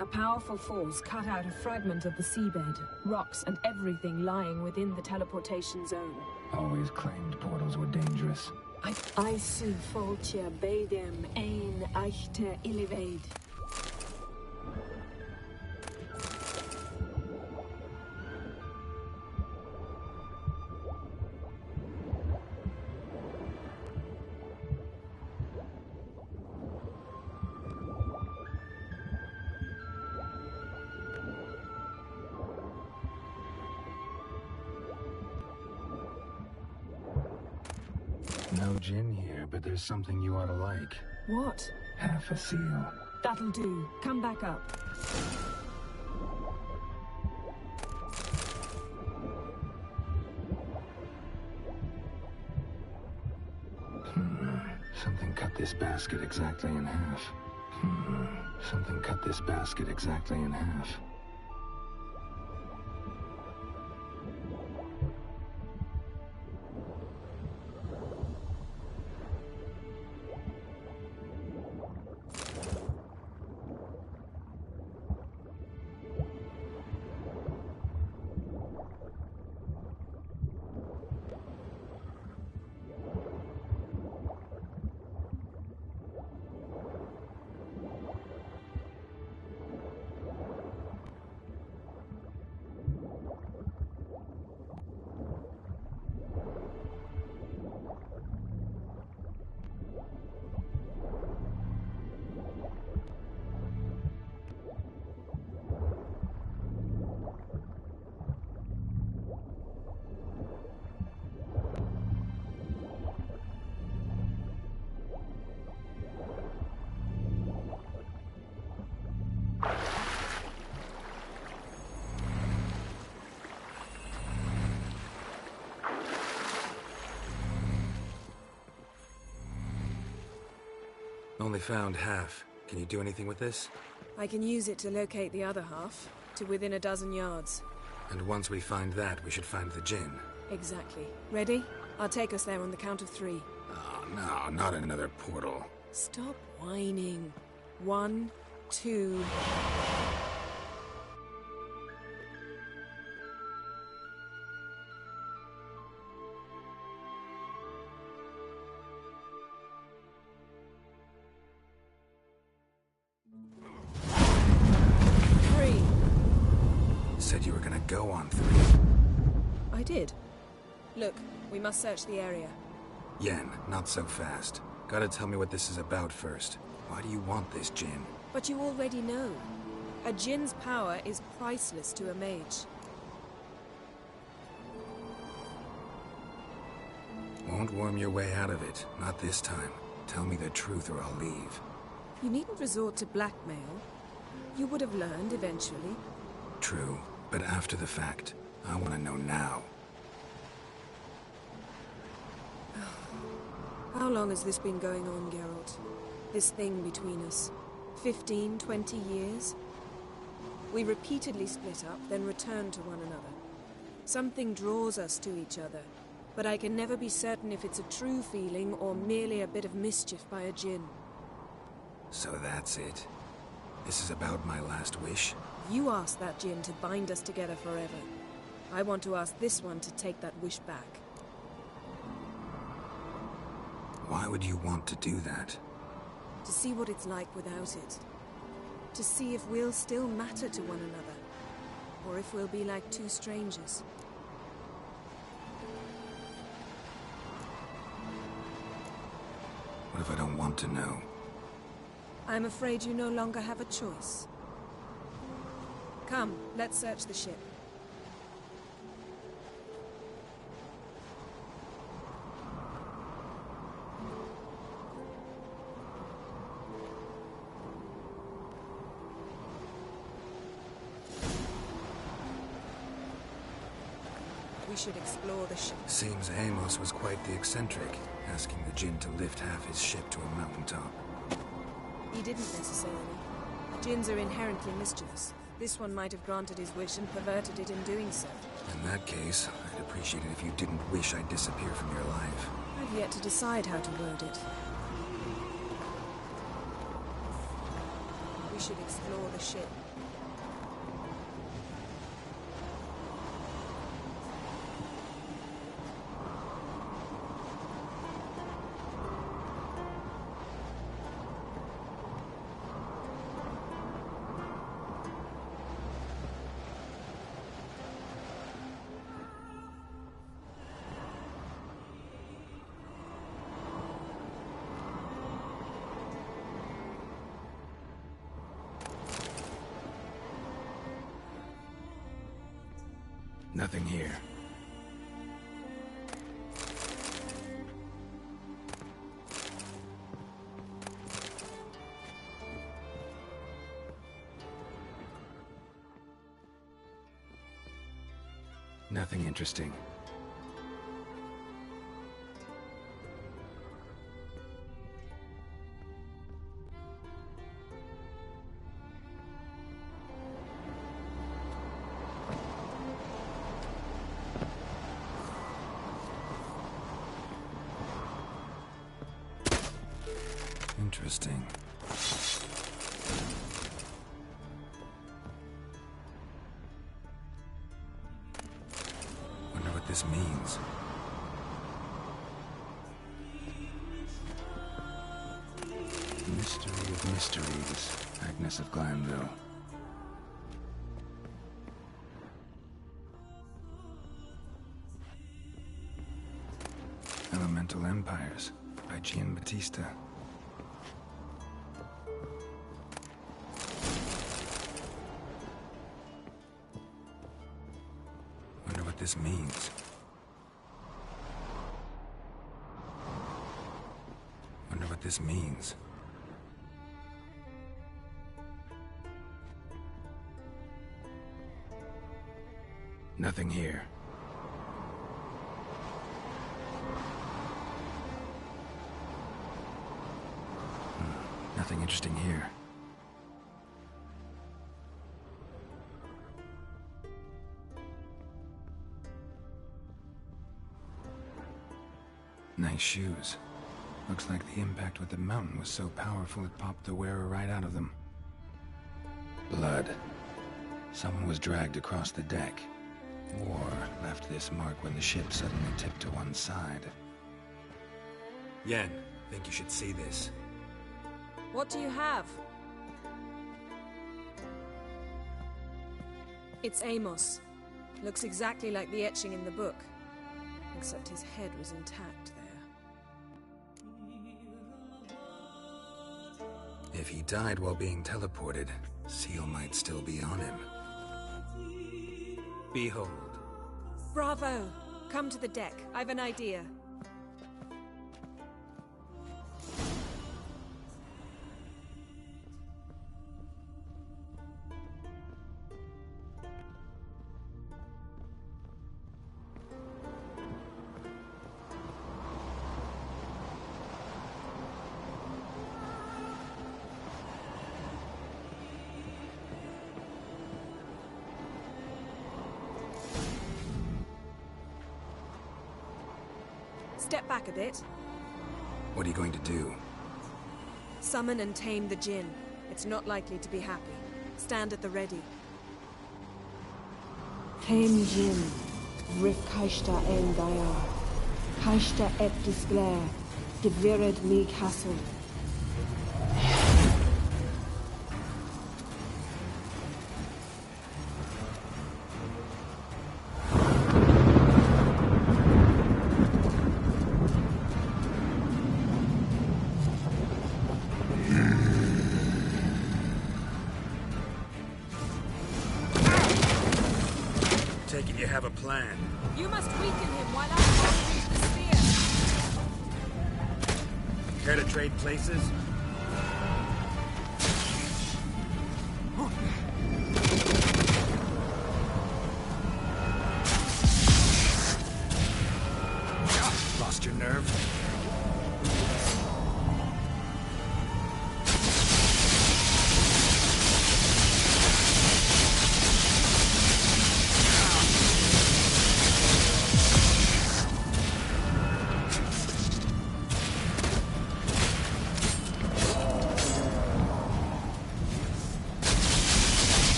S11: A powerful force cut out a fragment of the seabed, rocks and everything lying within the teleportation zone.
S3: Always claimed portals were dangerous.
S11: Isu foltja beidem ein eichte ilivaid.
S3: No gin here, but there's something you ought to like.
S11: What?
S3: Half a seal.
S11: That'll do. Come back up.
S3: Something cut this basket exactly in half. Something cut this basket exactly in half. Only found half. Can you do anything with this?
S4: I can use it to locate the other half, to within a dozen yards.
S3: And once we find that, we should find the gin.
S4: Exactly. Ready? I'll take us there on the count of 3.
S3: Oh, no, not another portal.
S4: Stop whining. 1, 2...
S3: Said you were gonna go on 3.
S4: I did. Look, we must search the area.
S3: Yen, not so fast. Gotta tell me what this is about first. Why do you want this gin?
S4: But you already know. A djinn's power is priceless to a mage.
S3: Won't worm your way out of it. Not this time. Tell me the truth or I'll leave.
S4: You needn't resort to blackmail. You would have learned eventually.
S3: True, but after the fact. I want to know now.
S4: How long has this been going on, Geralt?
S6: This thing between us. 15, 20 years? We repeatedly split up, then returned to one another. Something draws us to each other, but I can never be certain if it's a true feeling or merely a bit of mischief by a djinn.
S3: So that's it. This is about my last wish?
S6: You asked that djinn to bind us together forever. I want to ask this one to take that wish back.
S3: Why would you want to do that?
S6: To see what it's like without it. To see if we'll still matter to one another. Or if we'll be like two strangers.
S3: What if I don't want to know?
S6: I'm afraid you no longer have a choice. Come, let's search the ship. We should explore the ship.
S3: Seems Amos was quite the eccentric, asking the djinn to lift half his ship to a mountaintop.
S6: He didn't necessarily. Djinns are inherently mischievous. This one might have granted his wish and perverted it in doing so.
S3: In that case, I'd appreciate it if you didn't wish I'd disappear from your life.
S6: I've yet to decide how to word it. We should explore the ship.
S3: Nothing here. Nothing interesting. Interesting. Wonder what this means. Mystery of mysteries, Agnes of Glanville. Elemental Empires by Giambattista. Wonder what this means. Wonder what this means. Nothing here. Nothing interesting here. Nice shoes. Looks like the impact with the mountain was so powerful it popped the wearer right out of them. Blood. Someone was dragged across the deck. Or left this mark when the ship suddenly tipped to one side. Yen, think you should see this.
S6: What do you have? It's Amos. Looks exactly like the etching in the book. Except his head was intact there.
S3: If he died while being teleported, Seal might still be on him. Behold.
S6: Bravo! Come to the deck. I've an idea. Step back a bit.
S3: What are you going to do?
S6: Summon and tame the Jinn. It's not likely to be happy. Stand at the ready.
S11: Tame Jinn, Rif Kaishta en Daya, Kaishta et Disglair, Devired me Castle.
S3: Take it you have a plan.
S6: You must weaken him while I hold the spear.
S3: Care to trade places? Lost your nerve?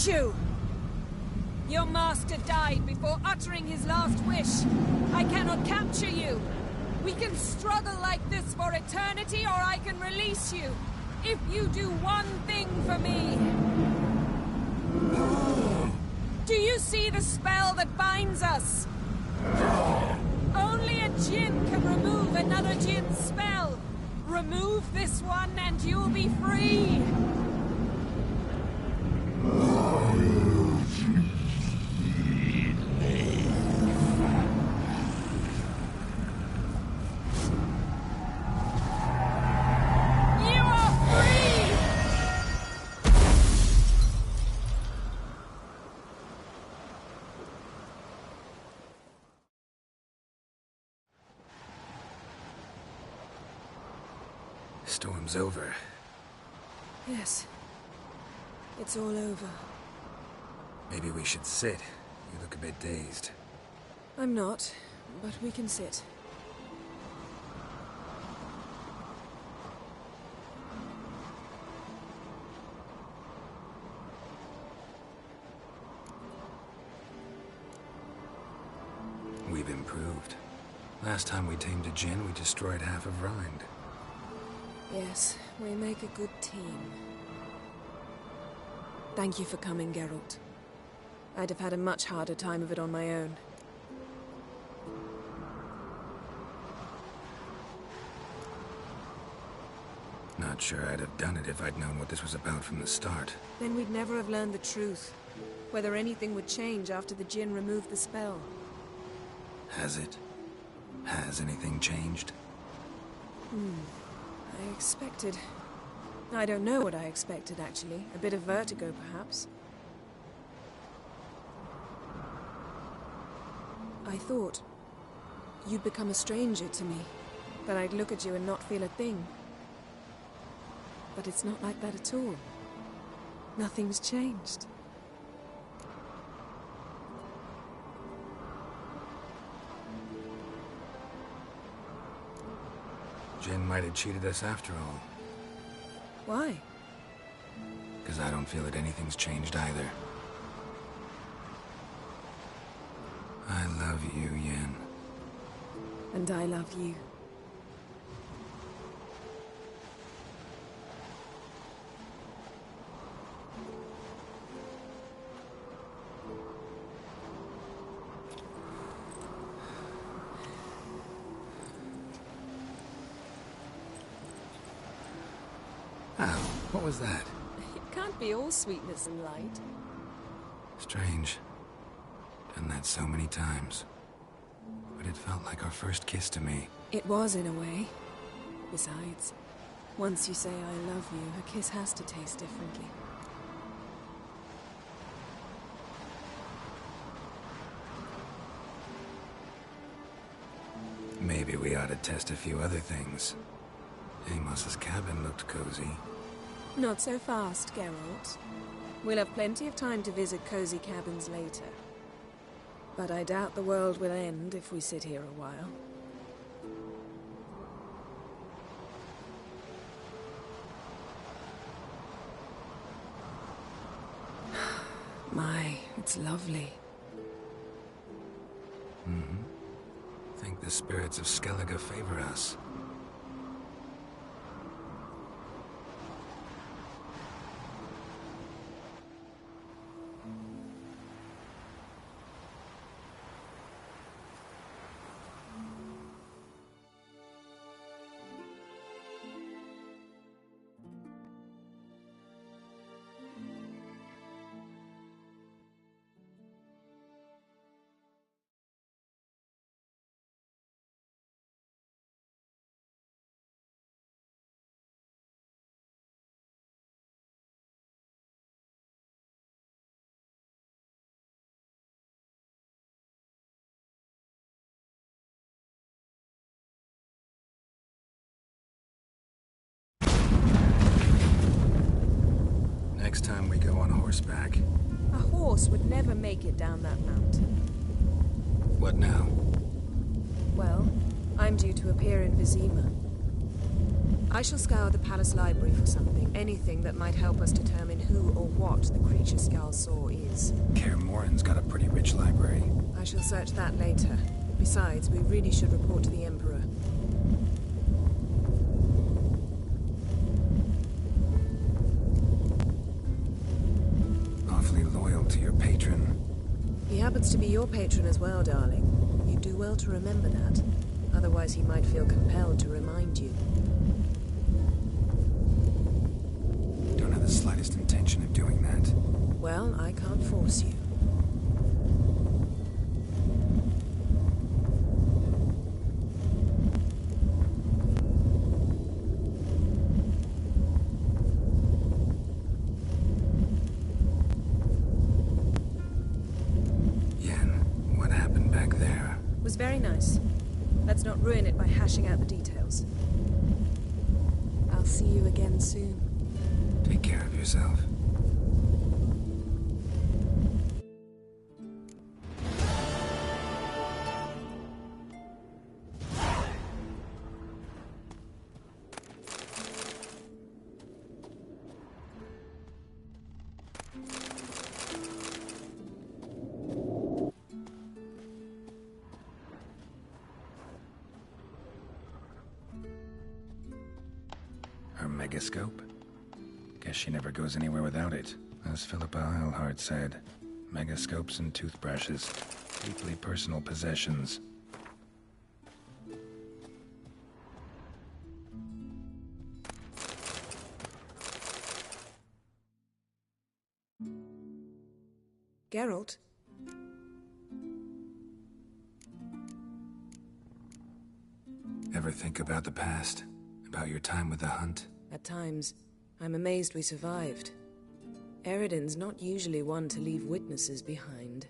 S6: You! Your master died before uttering his last wish. I cannot capture you. We can struggle like this for eternity, or I can release you. If you do one thing for me. Do you see the spell that binds us? Only a Jinn can remove another Jinn's spell. Remove this one and you'll be free.
S3: Storm's over.
S6: Yes. It's all over.
S3: Maybe we should sit. You look a bit dazed.
S6: I'm not, but we can sit.
S3: We've improved. Last time we tamed a Jinn, we destroyed half of Rind.
S6: Yes, we make a good team. Thank you for coming, Geralt. I'd have had a much harder time of it on my own.
S3: Not sure I'd have done it if I'd known what this was about from the start.
S6: Then we'd never have learned the truth. Whether anything would change after the Jinn removed the spell.
S3: Has it? Has anything changed?
S6: I expected... I don't know what I expected, actually. A bit of vertigo, perhaps. I thought you'd become a stranger to me. That I'd look at you and not feel a thing. But it's not like that at all. Nothing's changed.
S3: Jinn might have cheated us after all.
S6: Why?
S3: Because I don't feel that anything's changed either. I love you, Yen.
S6: And I love you.
S3: What was that?
S6: It can't be all sweetness and light.
S3: Strange. Done that so many times. But it felt like our first kiss to me.
S6: It was, in a way. Besides, once you say I love you, a kiss has to taste differently.
S3: Maybe we ought to test a few other things. Amos's cabin looked cozy.
S6: Not so fast, Geralt. We'll have plenty of time to visit cozy cabins later. But I doubt the world will end if we sit here a while. My, it's lovely.
S3: Mm-hmm. Think the spirits of Skellige favor us. Next time we go on horseback.
S6: A horse would never make it down that mountain.
S3: What now?
S6: Well, I'm due to appear in Vizima. I shall scour the palace library for something, anything that might help us determine who or what the creature Skarl saw is.
S3: Kaer Morhen's got a pretty rich library.
S6: I shall search that later. Besides, we really should report to the Emperor.
S3: Awfully loyal to your patron.
S6: He happens to be your patron as well, darling. You'd do well to remember that. Otherwise he might feel compelled to remind you.
S3: Don't have the slightest intention of doing that.
S6: Well, I can't force you. Was very nice. Let's not ruin it by hashing out the details. I'll see you again soon.
S3: Take care of yourself. Megascope? Guess she never goes anywhere without it. As Philippa Eilhart said, megascopes and toothbrushes, deeply personal possessions.
S6: Geralt?
S3: Ever think about the past? About your time with the Hunt?
S6: At times, I'm amazed we survived. Eredin's not usually one to leave witnesses behind.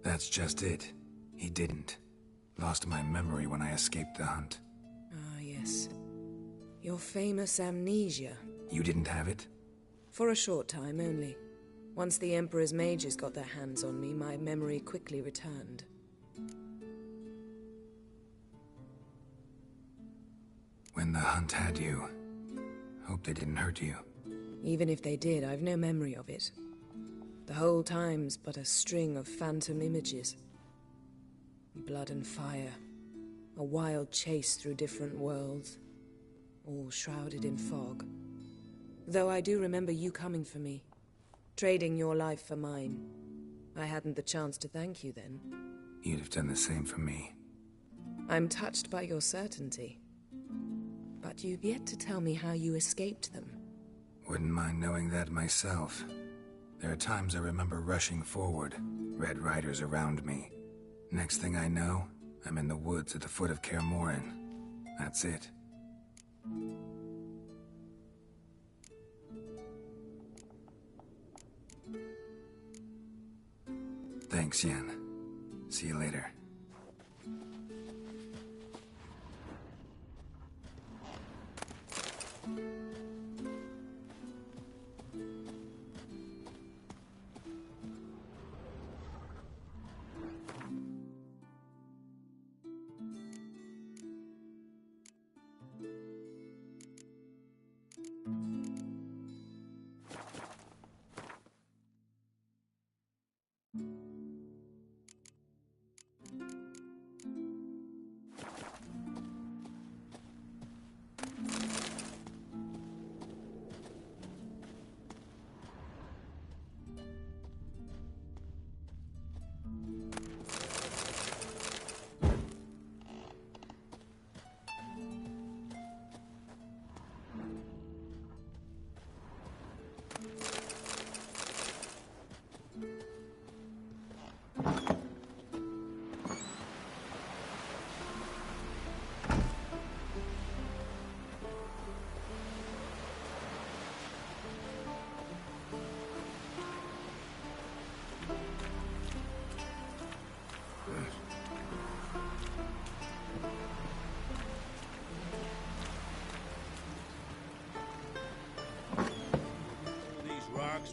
S3: That's just it. He didn't. Lost my memory when I escaped the Hunt.
S6: Ah, yes. Your famous amnesia.
S3: You didn't have it?
S6: For a short time only. Once the Emperor's mages got their hands on me, my memory quickly returned.
S3: When the Hunt had you, hope they didn't hurt you.
S6: Even if they did, I've no memory of it. The whole time's but a string of phantom images. Blood and fire. A wild chase through different worlds. All shrouded in fog. Though I do remember you coming for me. Trading your life for mine. I hadn't the chance to thank you then.
S3: You'd have done the same for me.
S6: I'm touched by your certainty. But you've yet to tell me how you escaped them.
S3: Wouldn't mind knowing that myself. There are times I remember rushing forward, Red Riders around me. Next thing I know, I'm in the woods at the foot of Kaer Morhen. That's it. Thanks, Yen. See you later.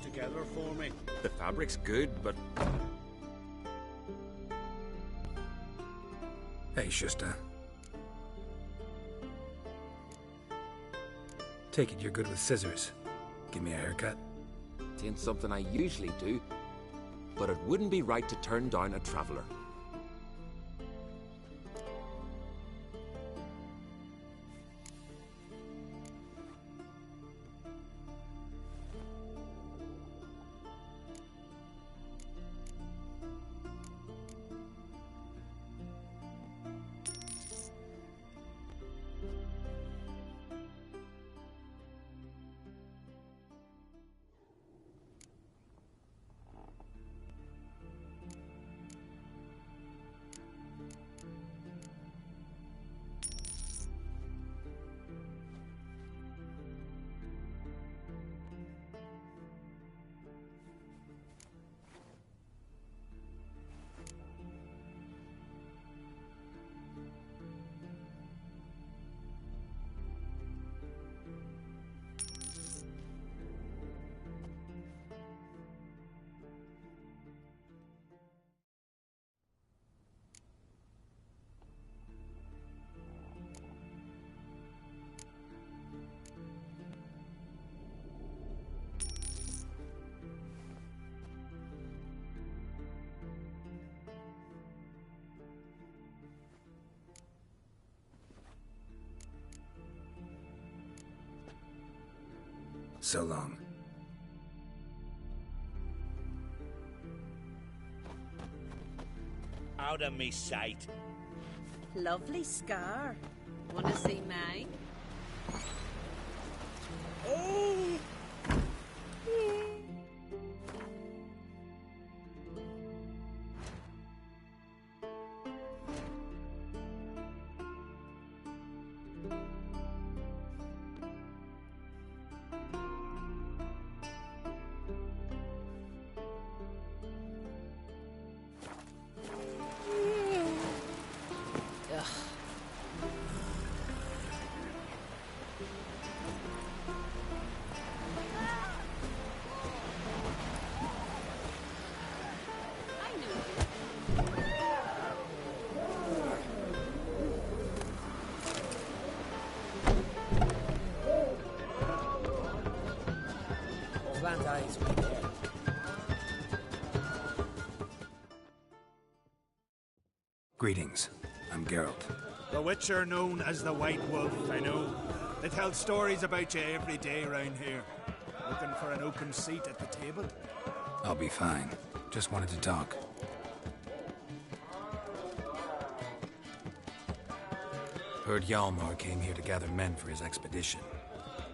S8: Together for me. The fabric's good, but...
S3: Hey, Shusta. Take it you're good with scissors. Give me a haircut.
S12: It ain't something I usually do, but it wouldn't be right to turn down a traveler.
S3: So long.
S8: Out of me sight.
S9: Lovely scar. Wanna see mine?
S8: Oh!
S3: Greetings. I'm Geralt.
S13: The Witcher known as the White Wolf, I know. They tell stories about you every day around here. Looking for an open seat at the table?
S3: I'll be fine. Just wanted to talk. Heard Hjalmar came here to gather men for his expedition.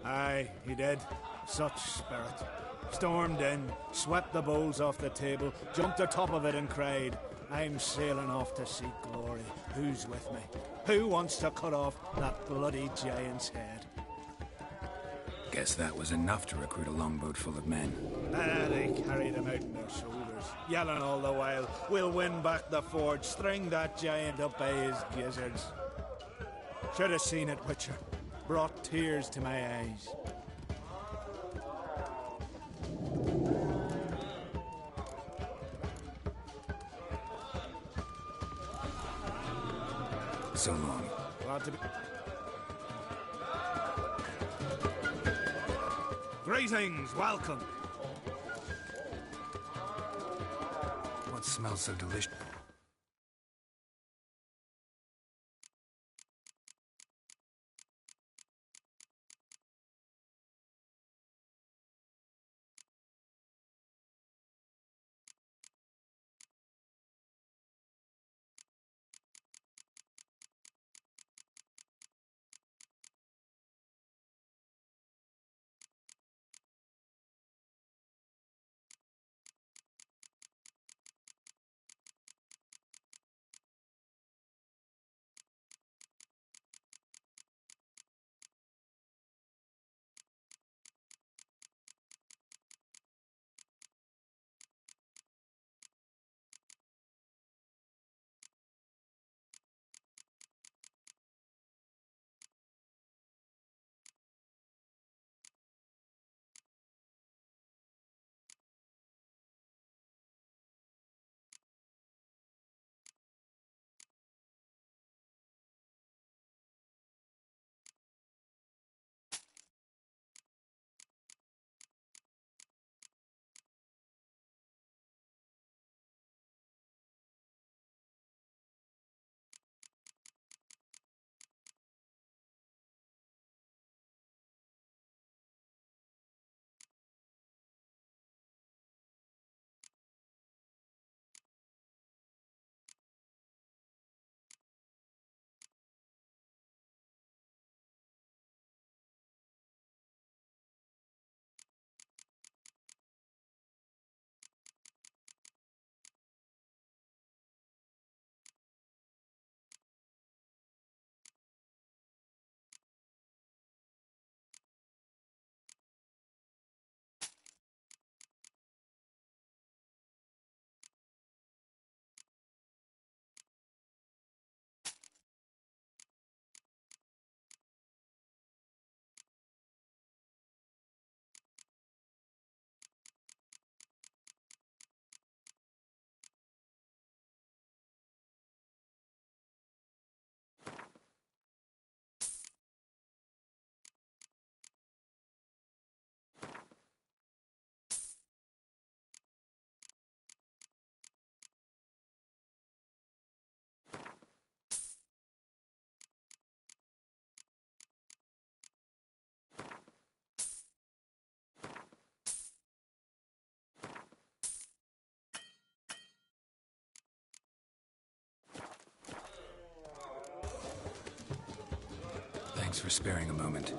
S13: Aye, he did. Such spirit. Stormed in, swept the bowls off the table, jumped atop of it and cried, I'm sailing off to seek glory. Who's with me? Who wants to cut off that bloody giant's head?
S3: Guess that was enough to recruit a longboat full of men.
S13: They carried him out on their shoulders, yelling all the while, we'll win back the forge, string that giant up by his gizzards. Should have seen it, Witcher. Brought tears to my eyes.
S3: So long.
S13: Glad to be... Greetings, welcome.
S3: What smells so delicious? Thanks for sparing a moment.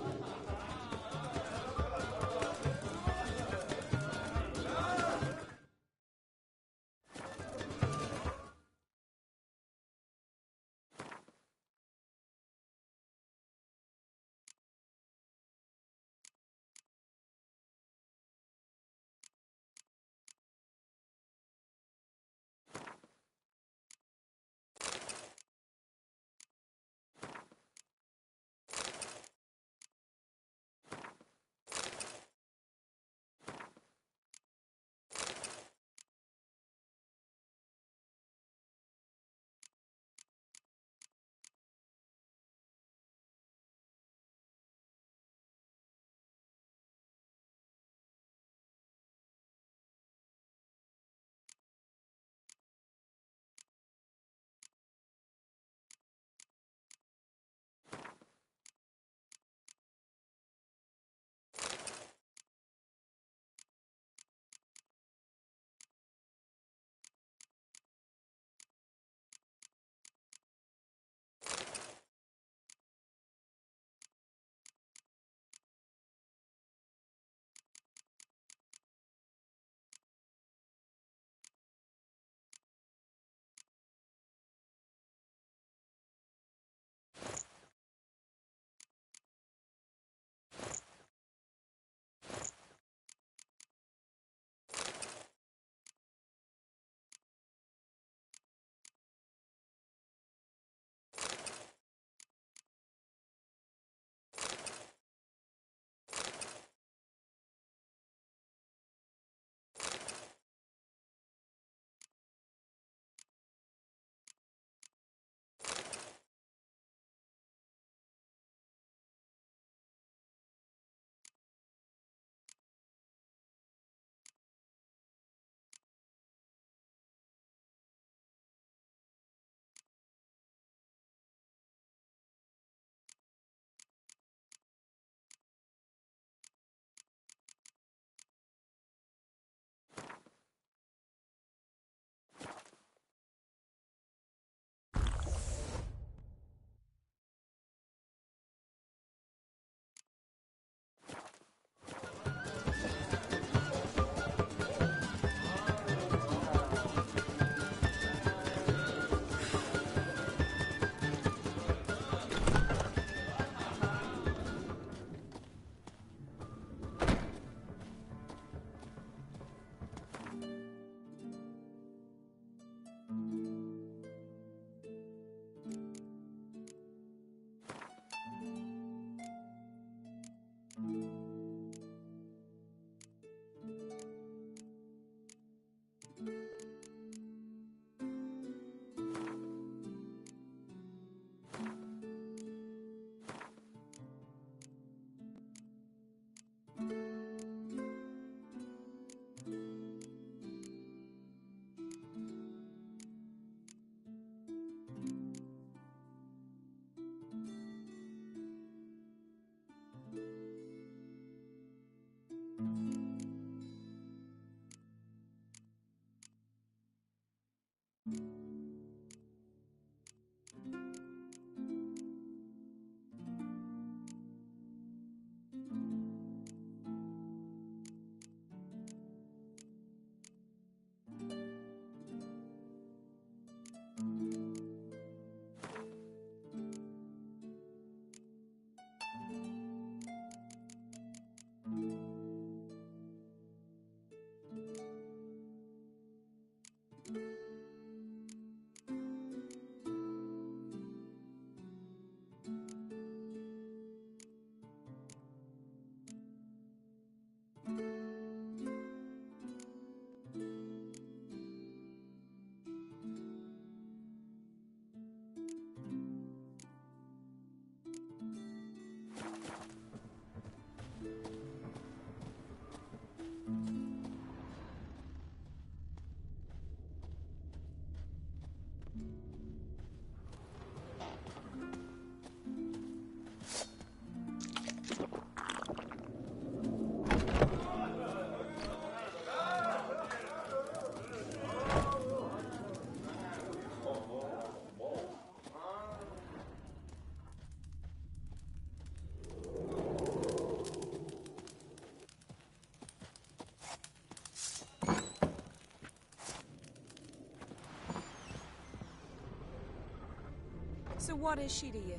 S6: So what is she to you?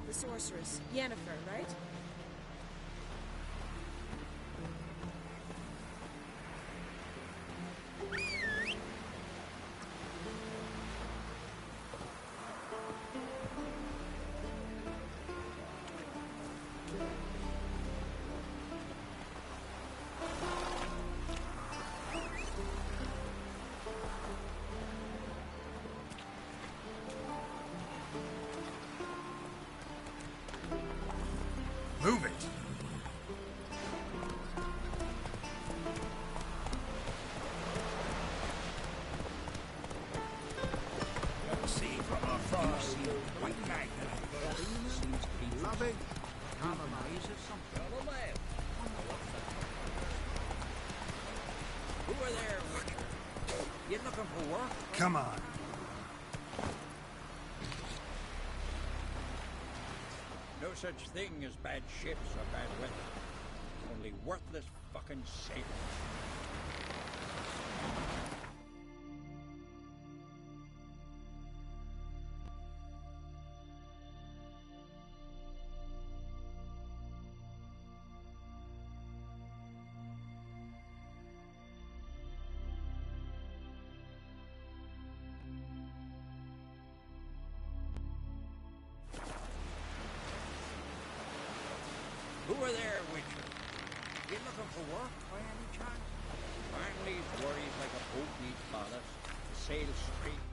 S6: The sorceress, Yennefer, right?
S3: Move it!
S8: Let's see from afar. White magnet.
S3: Loving.
S8: Compromise or something. Who are there, Witcher? You looking for work?
S3: Come on.
S8: No such thing as bad ships or bad weather. Only worthless fucking sailors. Who are there, Witcher? You looking for work by any chance? Families worries like a boat needs ballast to sail straight